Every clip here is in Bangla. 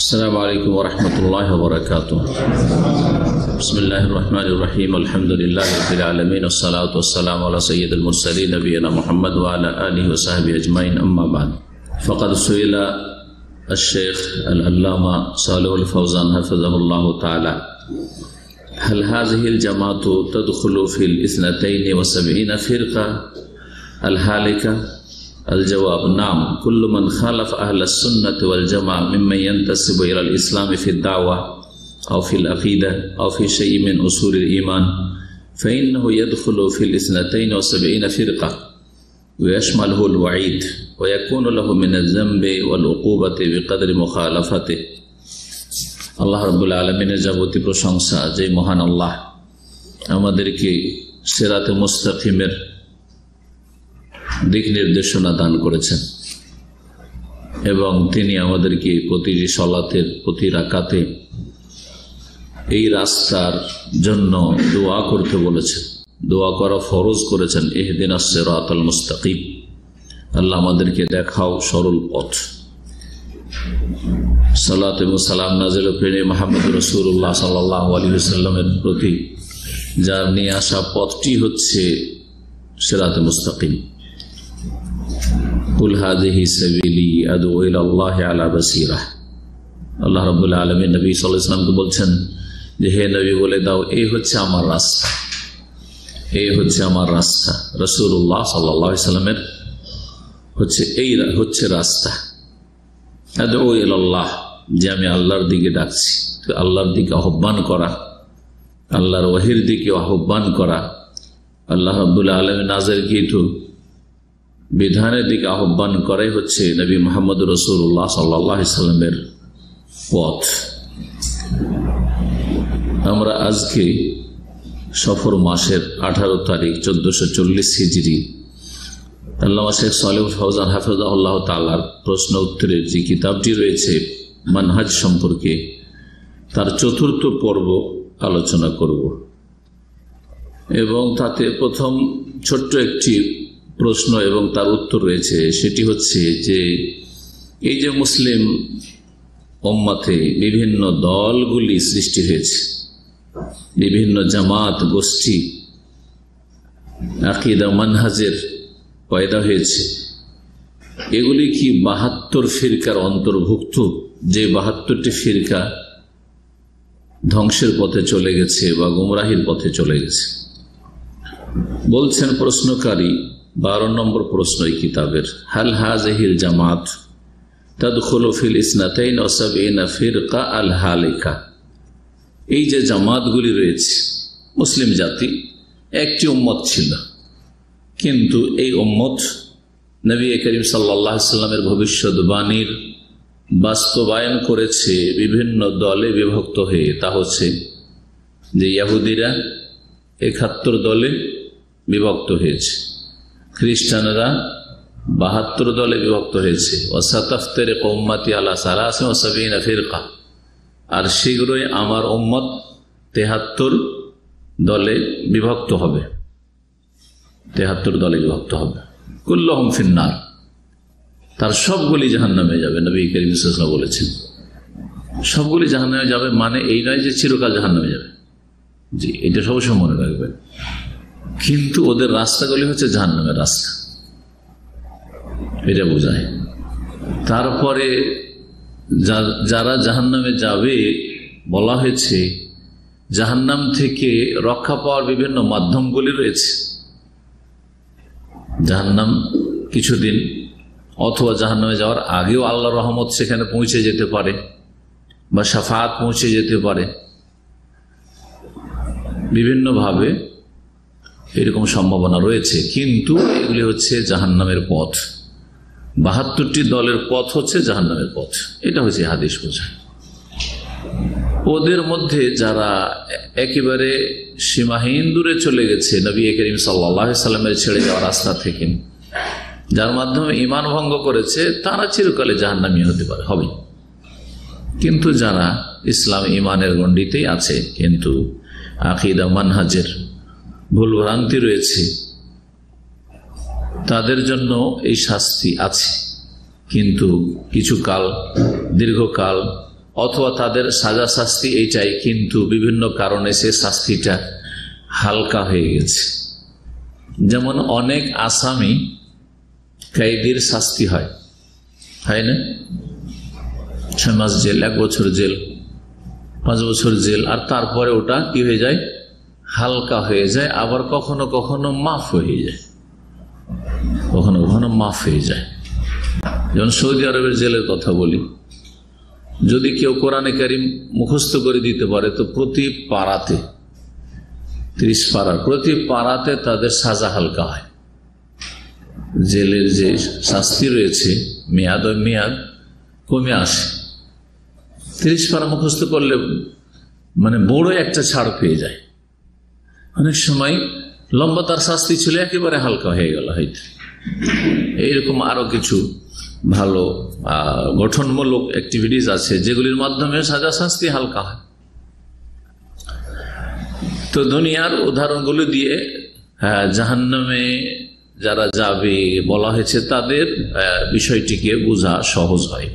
अस्सलामु अलैकुम वरहमतुल्लाहि वबरकातुह। बिस्मिल्लाहिर्रहमानिर्रहीम। अल्हम्दुलिल्लाहि रब्बिल आलमीन वस्सलातु वस्सलामु अला सय्यिदिल मुरसलीन नबियिना मुहम्मद व अला आलिहि व सहबिहि अजमाइन, अम्मा बाद। फ़क़द सुइला अश-शेख अल-अल्लामा सालिहुल फौज़ान हफ़िज़हुल्लाहु तआला हल हाज़िहिल जमाअतु तदख़ुलु फ़िल इस्नतैनि व सबईना फ़िरक़ा अल-हालिका। अल-जवाब नाम कुल्लु मन खालफ़ अहलस सुन्नत वल जमाअह मिम्मन यंतसिबु इलल इस्लाम फ़ी दावा औ फ़िल अक़ीदा औ फ़ी शय'इन मिन उसूलिल ईमान फ़इन्नहु यदख़ुलु फ़िल इस्नतैनि व सबईना फ़िरक़ा व यशमलहुल वईद व यकूनु लहु मिनज़्ज़म्बि वल उक़ूबति बिक़द्रि मुख़ालफ़तिहि। আল্লাহ রাব্বুল আলামিনের যাবতীয় প্রশংসা যে মহান আল্লাহ আমাদেরকে সিরাতে মুস্তাকিমের দিক নির্দেশনা দান করেছেন এবং তিনি আমাদেরকে প্রতিটি সালাতের প্রতি রাকাতে এই রাস্তার জন্য দোয়া করতে বলেছেন, দোয়া করা ফরজ করেছেন। ইহদিনাস সিরাতাল মুস্তাকিম, আল্লাহ আমাদেরকে দেখাও সরল পথ। সালাত এবং সালাম নাযিল প্রেমে মুহাম্মদ রাসূলুল্লাহ সাল্লাল্লাহু আলাইহি ওয়াসাল্লামের প্রতি যার নিয়ে আসা পথটি হচ্ছে সিরাতে মুস্তাকিম। কুল হাযিহি সাবিলি আদউ ইলাল্লাহি আলা বাসীরা। আল্লাহ রাব্বুল আলামিন নবী সাল্লাল্লাহু আলাইহি ওয়াসাল্লামকে বলছেন যে হে নবী বলে দাও এই হচ্ছে আমার রাস্তা, এই হচ্ছে আমার রাস্তা। রাসূলুল্লাহ সাল্লাল্লাহু আলাইহি ওয়াসাল্লামের এই হচ্ছে রাস্তা। আদউ ইলাল্লাহ, যে আমি আল্লাহর দিকে ডাকছি, আল্লাহর দিকে আহ্বান করা, আল্লাহর ওহীর দিকে আহ্বান করা, আল্লাহ রাব্বুল আলামিন নাযিলকৃত বিধানের দিকে আহ্বান করাই হচ্ছে নবী মুহাম্মদ রাসূলুল্লাহ সাল্লাল্লাহু আলাইহি ওয়াসাল্লামের পথ। আমরা আজকে সফর মাসের 18 তারিখ 1440 হিজরি আল্লামা শেখ সালিহুল ফৌজান হাফিজাহুল্লাহ তাআলার প্রশ্ন উত্তরের যে কিতাবটি রয়েছে মানহাজ সম্পর্কে, তার 4র্থ পর্ব আলোচনা করব এবং তাতে প্রথম ছোট্ট একটি প্রশ্ন এবং তার উত্তর রয়েছে। সেটি হচ্ছে যে এই যে মুসলিম উম্মতে বিভিন্ন দলগুলি সৃষ্টি হয়েছে, বিভিন্ন জামাত গোষ্ঠী আকীদা মানহাজের পয়দা হয়েছে, এগুলি কি 72 ফিরকার অন্তর্ভুক্ত? যে 72টি ফিরকা ধ্বংসের পথে চলে গেছে বা গুমরাহির পথে চলে গেছে। বলছেন প্রশ্নকারী 12 নম্বর প্রশ্ন এই কিতাবের, হাল হাযিহিল জামাত তাদখুলু ফিল ইসনাতাইন ওয়া সাবঈনা ফিরকা আল হালিকা। এই যে জামাতগুলি রয়েছে, মুসলিম জাতি একটি উম্মত ছিল, কিন্তু এই উম্মত নবী করিম সাল্লাল্লাহু আলাইহি ওয়াসাল্লামের ভবিষ্যদ্বাণীর বাস্তবায়ন করেছে বিভিন্ন দলে বিভক্ত হয়ে। তা হচ্ছে যে ইহুদিরা 71 দলে বিভক্ত হয়েছে, খ্রিস্টানরা 72 দলে বিভক্ত হয়েছে, ওয়াসাতাফতারিকু উম্মতি আলা 73 ফিরকা, আর শীঘ্রই আমার উম্মত 73 দলে বিভক্ত হবে, 73 দলে বিভক্ত হবে। কুল্লুহুম ফিন্নার, তার সবগুলি জাহান্নামে যাবে। নবী করিম সাল্লাল্লাহু আলাইহি ওয়াসাল্লাম বলেছেন সবগুলি জাহান্নামে যাবে, মানে এই নয় যে চিরকাল জাহান্নামে যাবে, জি এটা সবসময় মনে রাখবেন। কিন্তু ওদের রাস্তাগুলি হচ্ছে জাহান্নামের রাস্তা, এটা বোঝায়। তারপরে যারা জাহান্নামে যাবে বলা হয়েছে জাহান্নাম থেকে রক্ষা পাওয়ার বিভিন্ন মাধ্যমগুলি রয়েছে। জাহান্নাম কিছুদিন অথবা জাহান্নামে যাওয়ার আগেও আল্লাহর রহমত সেখানে পৌঁছে যেতে পারে বা শাফাআত পৌঁছে যেতে পারে, বিভিন্নভাবে এরকম সম্ভাবনা রয়েছে। কিন্তু এগুলি হচ্ছে জাহান্নামের পথ, 72টি দলের পথ হচ্ছে জাহান্নামের পথ, এটা হচ্ছে হাদিস বোঝায়। ওদের মধ্যে যারা একেবারে সীমাহীন দূরে চলে গেছে নবী করিম সাল্লাল্লাহু আলাইহি ওয়াসাল্লামের ছেড়ে যাওয়া রাস্তা থেকে, যার মাধ্যমে ঈমান ভঙ্গ করেছে, তারা চিরকালে জাহান্নামী হতে পারে, হবে। কিন্তু যারা ইসলাম ঈমানের গণ্ডিতেই আছে, কিন্তু আকীদা মানহাজের ভুল ভ্রান্তি রয়েছে, তাদের জন্য এই শাস্তি আছে। কিন্তু কিছু কাল, দীর্ঘকাল অথবা তাদের সাজা শাস্তি এইটাই, কিন্তু বিভিন্ন কারণে সে শাস্তিটা হালকা হয়ে গেছে। যেমন অনেক আসামি কয়েদির শাস্তি হয় না, 6 মাস জেল, 1 বছর জেল, 5 বছর জেল, আর তারপরে ওটা কি হয়ে যায়, হালকা হয়ে যায়। আবার কখনো কখনো মাফ হয়ে যায়, কখনো কখনো মাফ হয়ে যায়। যেমন সৌদি আরবের জেলের কথা বলি, যদি কেউ কোরআনে কারিম মুখস্থ করে দিতে পারে তো প্রতি পাড়াতে 30 পাড়া, প্রতি পাড়াতে তাদের সাজা হালকা হয়। জেলের যে শাস্তি রয়েছে মেয়াদ কমে আসে। 30 পাড়া মুখস্থ করলে মানে বড় একটা ছাড় পেয়ে যায়। অনেক সময় লম্বা তার শাস্তি ছিল, একেবারে হালকা হয়ে গেল হয়তো। এইরকম আরো কিছু ভালো গঠনমূলক অ্যাক্টিভিটিস আছে যেগুলির মাধ্যমে সাজা শাস্তি হালকা হয়। তো দুনিয়ার উদাহরণগুলো দিয়ে জাহান্নামে যারা যাবে বলা হয়েছে তাদের বিষয়টিকে বোঝা সহজ হয়।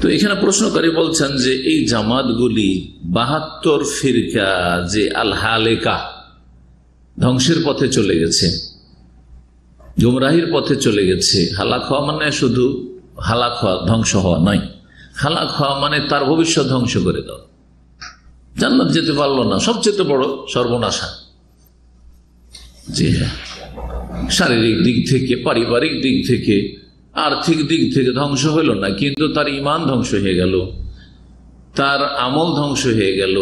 তো এখানে প্রশ্নকারী বলছেন যে এই জামাতগুলি 72 ফিরকা যে আল হালেকা, ধ্বংসের পথে চলে গেছে, গুমরাহির পথে চলে গেছে। হালাক হওয়া মানে শুধু হালাক হওয়া, ধ্বংস হওয়া নয়। হালাক হওয়া মানে তার ভবিষ্যৎ ধ্বংস করে দাও, জান্নাত যেতে পারলো না, সবচেয়ে বড় সর্বনাশা। জি হ্যাঁ, শারীরিক দিক থেকে, পারিবারিক দিক থেকে, আর্থিক দিক থেকে ধ্বংস হইল না, কিন্তু তার ঈমান ধ্বংস হয়ে গেল, তার আমল ধ্বংস হয়ে গেল।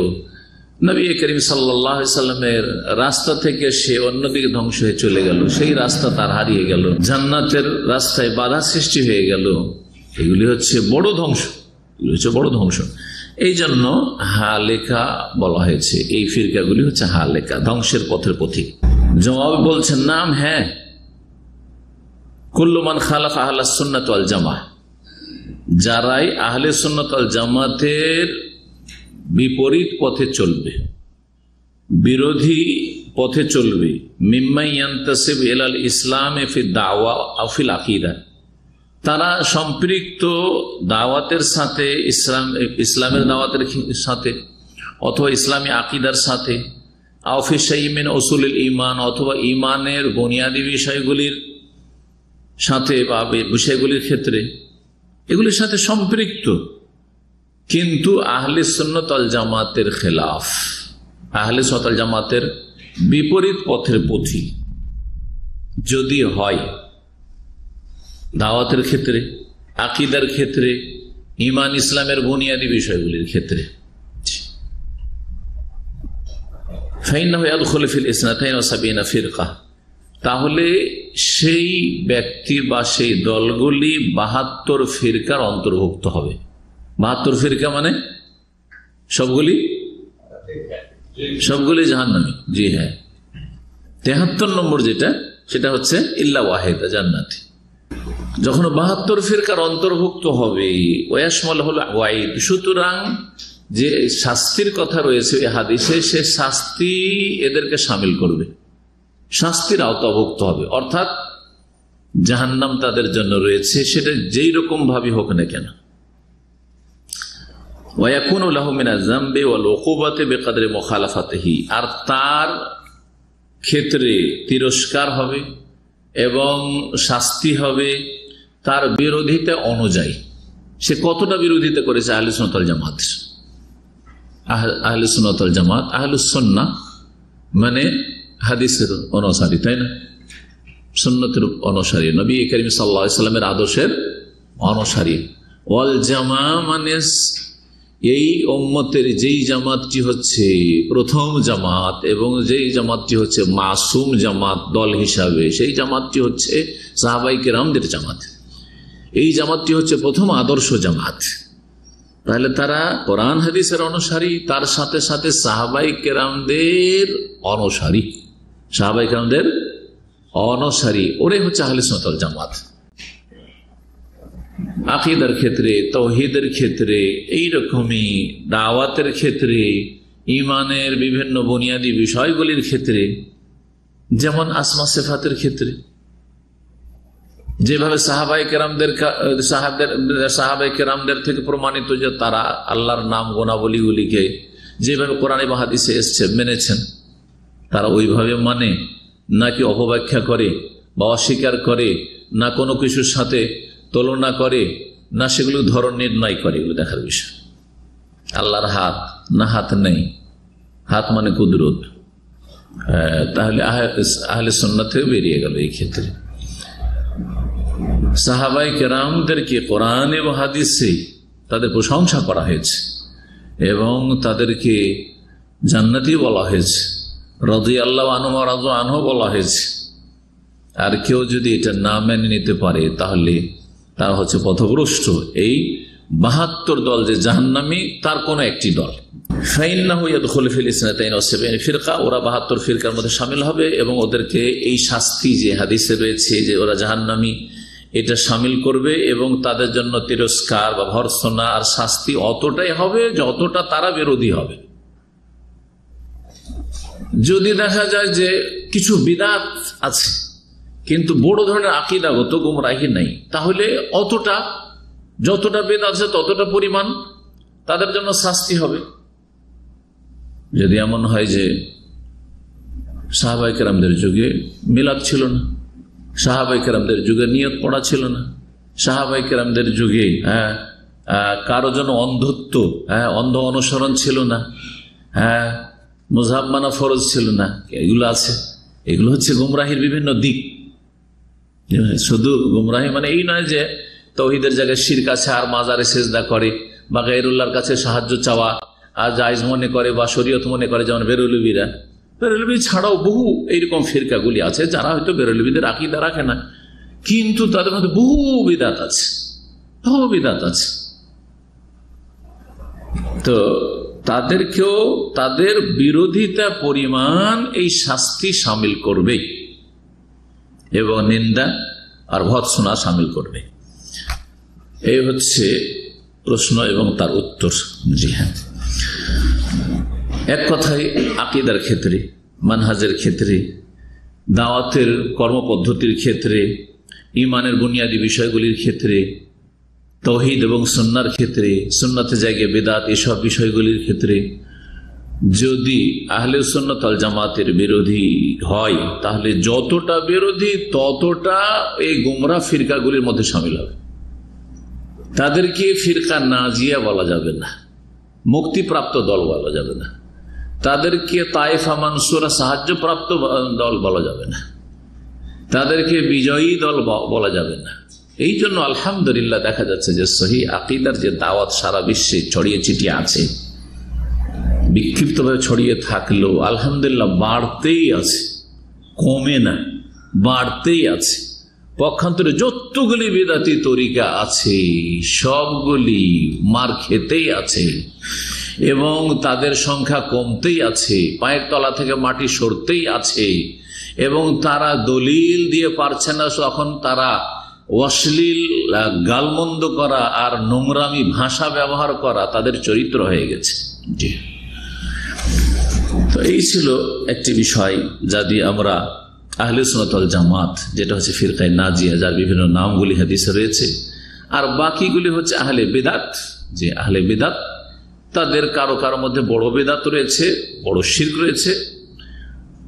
নবী করিম সাল্লাল্লাহু আলাইহি সাল্লামের রাস্তা থেকে সে অন্যদিকে ধ্বংস হয়ে চলে গেল, সেই রাস্তা তার হারিয়ে গেল, জান্নাতের রাস্তায় বাধা সৃষ্টি হয়ে গেল। এগুলি হচ্ছে বড় ধ্বংস, এগুলি হচ্ছে বড় ধ্বংস। এই জন্য হালেকা বলা হয়েছে, এই ফিরকাগুলি হচ্ছে হালেকা, ধ্বংসের পথের পথিক। জবাব বলছেন নাম, হ্যাঁ, কুল্লু মান খালাফ আহলাস সুন্নাত ওয়াল জামাহ, যারাই আহলে সুন্নাত ওয়াল জামাতের বিপরীত পথে চলবে, বিরোধী পথে চলবে, মিম্মা ইয়ান্তাসিব ইলাল ইসলামে ফি দাওয়া আও ফিল আকীদা, তারা সম্পৃক্ত দাওয়াতের সাথে, ইসলামের দাওয়াতের সাথে, অথবা ইসলামী আকীদার সাথে, আও ফি শাইইন মিন উসুলিল ঈমান, অথবা ঈমানের বুনিয়াদী বিষয়গুলির সাথে বা বিষয়গুলির ক্ষেত্রে, এগুলির সাথে সম্পৃক্ত, কিন্তু আহলে সুন্নাত ওয়াল জামাতের খেলাফ, আহলে সুন্নাত ওয়াল জামাতের বিপরীত পথের পথিক যদি হয়, দাওয়াতের ক্ষেত্রে, আকীদার ক্ষেত্রে, ঈমান ইসলামের বুনিয়াদী বিষয়গুলির ক্ষেত্রে, ফাইন্নাহু ইয়াদখুলু ফিল ইসনাতাইন ওয়া সাবিনা ফিরকা, তাহলে সেই ব্যক্তি বা সেই দলগুলি 72 ফিরকার অন্তর্ভুক্ত হবে। 72 ফিরকা মানে সবগুলি জাহান্নামী। জি হ্যাঁ, 73 নম্বর যেটা, সেটা হচ্ছে ইল্লা ওয়াহিদা জান্নাতি। যখন 72 ফিরকার অন্তর্ভুক্ত হবে, ওয়াশমাল হল ওয়াইদ, সুতরাং যে শাস্তির কথা রয়েছে এই হাদিসে, সে শাস্তি এদেরকে শামিল করবে, শাস্তির আওতাভুক্ত হবে। অর্থাৎ জাহান্নাম তাদের জন্য রয়েছে, সেটা যেই রকম ভাবে হোক না কেন। ওয়ায়াকুনু লাহু মিনাজ যামবি ওয়াল উকুবাতি বিকদরি মুখালাফাতিহি, আর তার ক্ষেত্রে তিরস্কার হবে এবং শাস্তি হবে তার বিরোধিতা অনুযায়ী। সে কতটা বিরোধিতা করেছে আহলে সুন্নাত ওয়াল জামাত। আহলে সুন্নাত ওয়াল জামাত, আহলুস সুন্নাহ মানে হাদিসের অনুসারী, তাই না, সুন্নতের অনুসারী, নবী করিম সাল্লাল্লাহু আলাইহি ওয়াসাল্লামের আদর্শের অনুসারী। ওয়াল জামা মানে এই উম্মতের যেই জামাতটি হচ্ছে প্রথম জামাত এবং যেই জামাতটি হচ্ছে মাসুম জামাত দল হিসাবে, সেই জামাতটি হচ্ছে সাহাবায়ে কেরামদের জামাত। এই জামাতটি হচ্ছে প্রথম আদর্শ জামাত। তাহলে তারা কোরআন হাদিসের অনুসারী, তার সাথে সাথে সাহাবায়ে কেরামদের অনুসারী, সাহাবায়ে কেরামদের অনুসারী, ওরাই হচ্ছে আহলে সুন্নাত ওয়াল জামাত। আকীদার ক্ষেত্রে, তাওহীদের ক্ষেত্রে, এইরকমই দাওয়াতের ক্ষেত্রে, ঈমানের বিভিন্ন বুনিয়াদী বিষয়গুলির ক্ষেত্রে, যেমন আসমা সিফাতের ক্ষেত্রে, যেভাবে সাহাবায়ে কেরামদের থেকে প্রমাণিত যে তারা আল্লাহর নাম গুণাবলীগুলিকে যেভাবে কোরআনে বা হাদিসে এসছে মেনেছেন, তারা ওইভাবে মানে, নাকি অপব্যাখ্যা করে বা অস্বীকার করে, না কোনো কিছুর সাথে তুলনা করে, না সেগুলো ধরন নির্ণয় করে, এগুলো দেখার বিষয়। আল্লাহর হাত না হাত নেই, হাত মানে কুদরত, তাহলে আহলে সুন্নাত থেকে বেরিয়ে গেল। এই ক্ষেত্রে সাহাবায়ে কেরামদেরকে কোরআন এবং হাদিসে তাদের প্রশংসা করা হয়েছে এবং তাদেরকে জান্নাতি বলা হয়েছে, রাদিয়াল্লাহু আনহু ওয়া রাদু আনহু বলা হয়েছে। আর কেউ যদি এটা না মেনে নিতে পারে তাহলে তারা হচ্ছে পথভ্রষ্ট। এই ৭২ দল যে জাহান্নামী, তার কোন একটি দল। ফাইন্নাহু ইয়াদখুলু ফিল ইসনাতাইন ওয়া সাবঈন ফিরকা, ওরা ৭২ ফিরকার মধ্যে শামিল হবে এবং ওদেরকে এই শাস্তি যে হাদিসে রয়েছে যে ওরা জাহান্নামী, এটা শামিল করবে এবং তাদের জন্য তিরস্কার বা ভর্ৎসনা আর শাস্তি অতটাই হবে যতটা তারা বিরোধী হবে। যদি দেখা যায় যে কিছু বিদআত আছে কিন্তু বড় ধরনের আকীদাগত গুমরাহি নাই, তাহলে অতটা যতটা বিদআত আছে ততটা পরিমাণ তাদের জন্য শাস্তি হবে। যদি এমন হয় যে সাহাবায়ে কেরামদের যুগে মিলাদ ছিল না, সাহাবায়ে কেরামদের যুগে নিয়ত পড়া ছিল না, সাহাবায়ে কেরামদের যুগে কারো জন্য অন্ধত্ব, অন্ধ অনুসরণ ছিল না, মুযহাব মানা ফরজ ছিল না, এগুলো আছে। এগুলো হচ্ছে গুমরাহির বিভিন্ন দিক। শুধু গুমরাহি মানে এই নয় যে তাওহীদের জায়গায় শিরক আছে আর মাজারে সেজদা করে বা গায়রুল্লাহর কাছে সাহায্য চাওয়া আর জায়েজ মনে করে বা শরীয়ত মনে করে, যেমন বেরলভীরা। বেরলভী ছাড়াও বহু এইরকম ফিরকাগুলি আছে যারা হয়তো বেরলভীদের আকীদা রাখে না, কিন্তু তাদের মধ্যে বহু বিদআত আছে, বহু বিদআত আছে। তো তাদেরকেও তাদের বিরোধিতা পরিমাণ এই শাস্তি শামিল করবে এবং নিন্দা আর ভর্ৎসনা শামিল করবে। এই হচ্ছে প্রশ্ন এবং তার উত্তর। জি হ্যাঁ, এক কথায় আকীদার ক্ষেত্রে, মানহাজের ক্ষেত্রে, দাওয়াতের কর্মপদ্ধতির ক্ষেত্রে, ঈমানের বুনিয়াদী বিষয়গুলির ক্ষেত্রে, তাওহীদ এবং সুন্নাহর ক্ষেত্রে, সুন্নাতের জায়গায় বিদআত, এসব বিষয়গুলির ক্ষেত্রে যদি আহলে সুন্নাত ওয়াল জামাতের বিরোধী হয়, তাহলে যতটা বিরোধী ততটা এই গুমরাহ ফিরকাগুলির মধ্যে শামিল হবে। তাদেরকে ফিরকা নাজিয়া বলা যাবে না, মুক্তিপ্রাপ্ত দল বলা যাবে না, তাদেরকে তায়েফা মানসুরা সাহায্যপ্রাপ্ত দল বলা যাবে না, তাদেরকে বিজয়ী দল বলা যাবে না। এই জন্য আলহামদুলিল্লাহ দেখা যাচ্ছে যে সহিহ আকীদার যে দাওয়াত সারা বিশ্বে ছড়িয়ে ছিটিয়ে আছে, বিক্ষিপ্তভাবে ছড়িয়ে থাকলেও আলহামদুলিল্লাহ বাড়তেই আছে, কমে না, বাড়তেই আছে। পক্ষান্তরে যতগুলি বিদআতি তরিকা আছে সবগুলি মার খেতেই আছে এবং তাদের সংখ্যা কমতেই আছে, পায়ের তলা থেকে মাটি সরতেই আছে এবং তারা দলিল দিয়ে পারছে না, তখন তারা অশ্লীল গালমন্দ করা আর নোংরামি ভাষা ব্যবহার করা তাদের চরিত্র হয়ে গেছে। জি, তো এই ছিল একটি বিষয় যা দিয়ে আমরা আহলে সুন্নাত ওয়াল জামাত, যেটা হচ্ছে ফিরকায়ে নাজিয়া, যার বিভিন্ন নামগুলি হাদিসে রয়েছে, আর বাকিগুলি হচ্ছে আহলে বিদআত। যে আহলে বিদআত তাদের কারো কারো মধ্যে বড় বিদআত রয়েছে, বড় শিরক রয়েছে,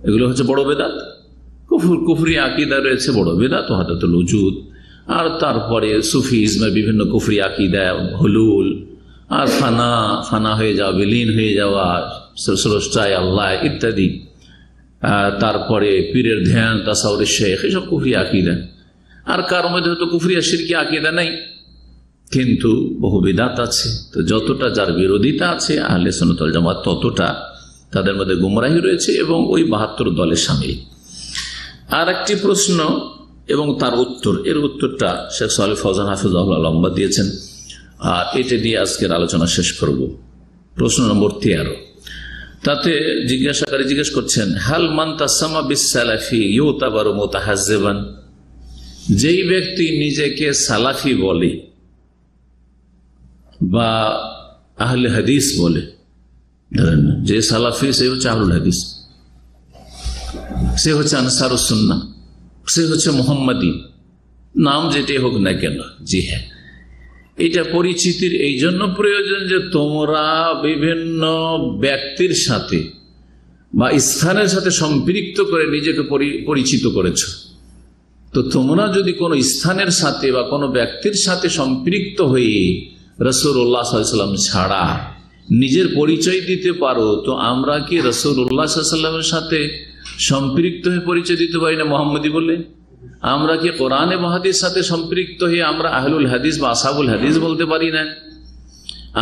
এগুলো হচ্ছে বড় বিদআত। কুফরি আকীদা রয়েছে, বড় বিদআত, ওয়াহদাতুল ওজুদ। আর তারপরে সুফিজমের বিভিন্ন কুফরি আকীদা, হুলুল আর ফানা হয়ে যাওয়া, বিলীন হয়ে যাওয়া, স্রষ্টায় আল্লাহ ইত্যাদি। তারপরে পীরের ধ্যান, তাসাউরে শেখ, এসব কুফরি আকীদা। আর কার মধ্যে হয়তো কুফরি আর শিরকি আকীদা নাই, কিন্তু বহু বিদআত আছে। তো যতটা যার বিরোধিতা আছে আহলে সুন্নাত ওয়াল জামাত, ততটা তাদের মধ্যে গুমরাহি রয়েছে এবং ওই ৭২ দলে শামিল। আর একটি প্রশ্ন এবং তার উত্তর, এর উত্তরটা শেখ সালেহ ফওজান হাফিজাহুল্লাহ লম্বা দিয়েছেন, আর এটা দিয়ে আজকের আলোচনা শেষ করব। প্রশ্ন নম্বর 13, তাতে জিজ্ঞাসাকারী জিজ্ঞেস করছেন, হাল মান তাসাম্মা বিস-সালাফি ইউতাবারু মুতাহাজ্জিবান, যেই ব্যক্তি নিজেকে সালাফি বলে বা আহলে হাদিস বলে, ধরেন যে সালাফি সে হচ্ছে আহলুল হাদিস, সে হচ্ছে আনসারুস সুন্নাহ, সে হচ্ছে মুহাম্মাদি, নাম যেটাই হোক না কেন। জি হ্যাঁ, এটা পরিচিতির এই জন্য প্রয়োজন যে তোমরা বিভিন্ন ব্যক্তির সাথে বা স্থানের সাথে সম্পৃক্ত করে নিজেকে পরিচিত করেছ। তো তোমরা যদি কোনো স্থানের সাথে বা কোনো ব্যক্তির সাথে সম্পৃক্ত হয়ে রাসূলুল্লাহ সাল্লাল্লাহু আলাইহি ওয়াসাল্লাম ছাড়া নিজের পরিচয় দিতে পারো, তো আমরা কি রাসূলুল্লাহ সাল্লাল্লাহু আলাইহি ওয়াসাল্লামের সাথে সম্পৃক্ত হয়ে পরিচয় দিতে পারি না মুহাম্মদী বলে? আমরা কি কোরআন এবং হাদিসের সাথে সম্পৃক্ত হয়ে আমরা আহলুল হাদিস বা আসহাবুল হাদিস বলতে পারি না?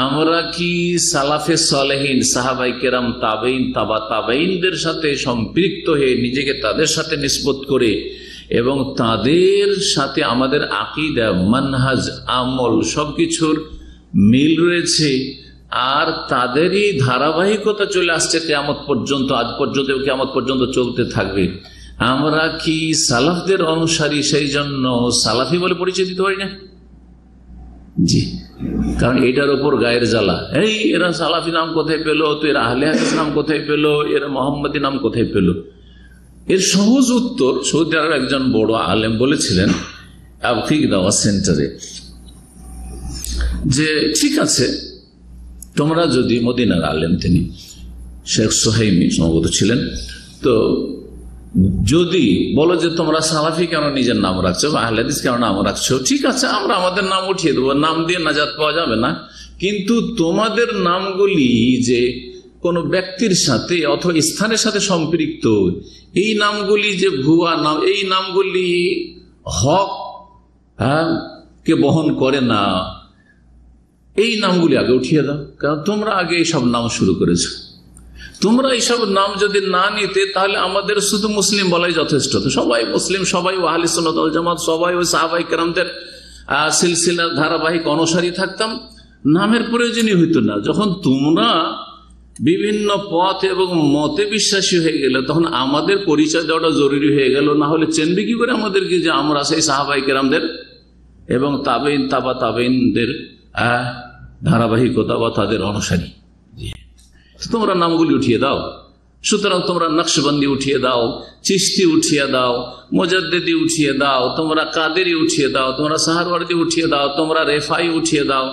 আমরা কি সালাফে সালেহিন, সাহাবায়ে কেরাম, তাবেঈন, তাবা তাবেঈনদের সাথে সম্পৃক্ত হয়ে নিজেকে তাদের সাথে নিসবত করে এবং তাদের সাথে আমাদের আকীদা, মানহাজ, আমল সবকিছুর মিল রয়েছে, আর তাদেরই ধারাবাহিকতা চলে আসছে কিয়ামত পর্যন্ত, আজ পর্যন্ত কিয়ামত পর্যন্ত চলতে থাকবে, আমরা কি সালাফদের অনুসারী, সেই জন্য সালাফি বলে পরিচয় দিতে পারি না? জি, কারণ এটার উপর গায়ের জ্বালা, এই এরা সালাফি নাম কোথায় পেলো, তো এরা আহলে হাদিস নাম কোথায় পেলো, এরা মোহাম্মদী নাম কোথায় পেলো? এর সহজ উত্তর সৌদি আরবের একজন বড় আলেম বলেছিলেন আবকিক দাওয়া সেন্টারে, যে ঠিক আছে, তোমরা যদি, মদিনার আলেম তিনি, শেখ সুহাইমি সম্ভবত ছিলেন, তো যদি বলো যে তোমরা সালাফি কেন নিজের নাম রাখছো বা আহলে হাদিস কেন নাম রাখছো, ঠিক আছে, আমরা আমাদের নাম উঠিয়ে দেবো, নাম দিয়ে নাজাত পাওয়া যাবে না, কিন্তু তোমাদের নামগুলি যে কোনো ব্যক্তির সাথে অথবা স্থানের সাথে সম্পৃক্ত, এই নামগুলি যে ভুয়া নাম, এই নামগুলি হক কে বহন করে না, এই নামগুলি আগে উঠিয়ে দাও, কারণ তোমরা আগে এইসব নাম শুরু করেছো। তোমরা এইসব নাম যদি না নিতে, তাহলে আমাদের শুধু মুসলিম বলাই যথেষ্ট, তো সবাই মুসলিম, সবাই আহলে সুন্নাত ওয়াল জামাত, সবাই ওই সাহাবায়ে কেরামদের সিলসিলার ধারাবাহিক অনুসারী থাকতাম, নামের প্রয়োজনই হইতো না। যখন তোমরা বিভিন্ন পথ এবং মতে বিশ্বাসী হয়ে গেলে, তখন আমাদের পরিচয় দেওয়াটা জরুরি হয়ে গেল, না হলে চেনবে কি করে আমাদেরকে যে আমরা সেই সাহাবায়ে কেরামদের এবং তাবেঈন, তাবা তাবেঈনদের ধারাবাহিকতা বা তাদের অনুসারী। তোমরা নামগুলি উঠিয়ে দাও। সুতরাং তোমরা নকশবন্দি উঠিয়ে দাও, চিশতি উঠিয়ে দাও, মুজাদ্দিদি উঠিয়ে দাও, তোমরা কাদেরি উঠিয়ে দাও, তোমরা সাহারওয়ার্দী উঠিয়ে দাও, তোমরা রেফাই উঠিয়ে দাও,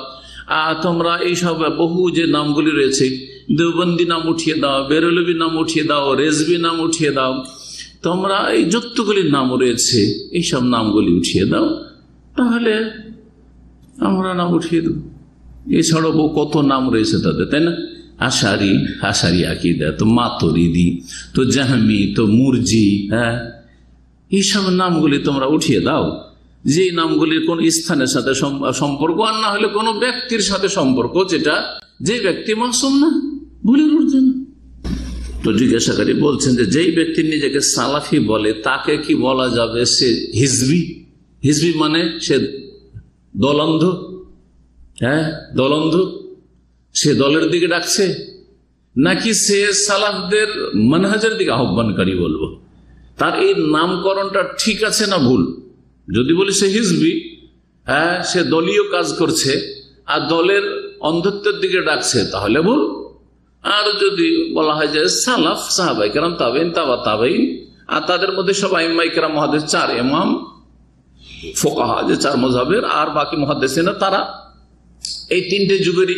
তোমরা এইসব বহু যে নামগুলি রয়েছে, দেওবন্দি নাম উঠিয়ে দাও, বেরলভী নাম উঠিয়ে দাও, রেজবি নাম উঠিয়ে দাও, তোমরা এই যতগুলি নাম রয়েছে এইসব নামগুলি উঠিয়ে দাও, তাহলে আমরা নাম উঠিয়ে দেব। এছাড়াও কত নাম রয়েছে তাদের, তাই না? আশারি, আশারি আকীদা, তো মাতুরিদি, তো জাহমি, তো মুরজি, এইসব নামগুলি তোমরা উঠিয়ে দাও, যে নামগুলির কোন স্থানের সাথে সম্পর্ক, আর না হলে কোন ব্যক্তির সাথে সম্পর্ক, যেটা যে ব্যক্তি মাসুম না, ভুলের ঊর্ধ্বে না। তো জিজ্ঞাসাকারী বলছেন যে যেই ব্যক্তি নিজেকে সালাফি বলে, তাকে কি বলা যাবে সে হিজবি? হিজবি মানে সে দলন্ধ, দলন্ধ, সে দলের দিকে ডাকছে, নাকি সে সালাফদের মানহাজের দিকে আহ্বানকারী বলবো? তার এই নামকরণটা ঠিক আছে না ভুল? যদি বলি সে হিজবি, সে দলীয় কাজ করছে আর দলের অন্ধত্বের দিকে ডাকছে, তাহলে ভুল। আর যদি বলা হয় যে সালাফ, সাহাবায়ে কেরাম, তাবেঈন, তাবা তাবেঈন, আর তাদের মধ্যে সব আইম্মায়ে কেরাম, মুহাদ্দিস, চার ইমাম ফুকাহা, যে চার মাযহাবের, আর বাকি মুহাদ্দিসিনরা, তারা এই তিনটে যুগেরই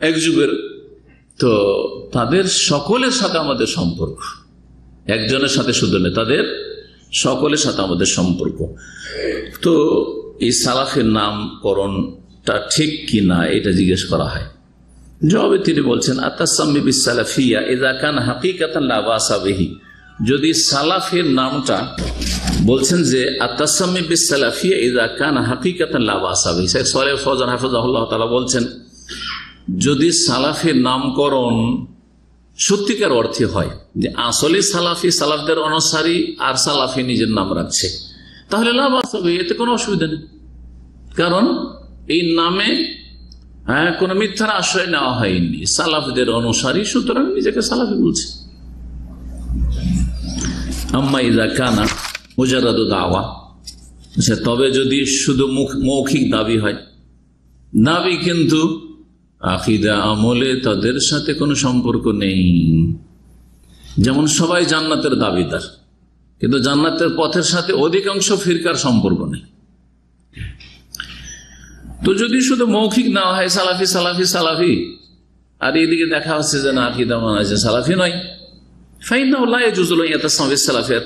এক যুগের, তো তাদের সকলের সাথে আমাদের সম্পর্ক, একজনের সাথে শুধু নয়, তাদের সকলের সাথে আমাদের সম্পর্ক। তো এই সালাফের নামকরণটা ঠিক কি না, এটা জিজ্ঞেস করা হয়। জবাবে তিনি বলছেন, আতাসাম্মি বিসসালাফিয়া ইযা কানা হাকিকাতান লা বাসা বিহি, যদি সালাফের নামটা, বলছেন যে আতাসাম্মি বিসসালাফিয়া ইযা কানা হাকিকাতান লা বাসা বিহি, শেখ সালেহ ফওজান হাফিজাহুল্লাহ তাআলা বলছেন, যদি সালাফের নামকরণ সত্যিকার অর্থে হয়, যে আসলে সালাফি, সালাফদের অনুসারী, আর সালাফি নিজের নাম রাখছে, তাহলে লা বাসা বিহি, এতে কোনো অসুবিধা নেই, কারণ এই নামে কোনো মিথ্যার আশ্রয় নেওয়া হয়নি, সালাফদের অনুসারী, সুতরাং নিজেকে সালাফি বলছে। আম্মা ইযা কানা মুজাররাদু দাওয়া, তবে যদি শুধু মৌখিক দাবি হয়, দাবি কিন্তু আকীদা আমলে তাদের সাথে কোনো সম্পর্ক নেই, যেমন সবাই জান্নাতের দাবিদার, কিন্তু জান্নাতের পথের সাথে অধিকাংশ ফিরকার সম্পর্ক নেই। তো যদি শুধু মৌখিক না হয় সালাফি সালাফি সালাফি, আর এদিকে দেখা হচ্ছে যে না আকীদা মানহাজে সালাফি নয়,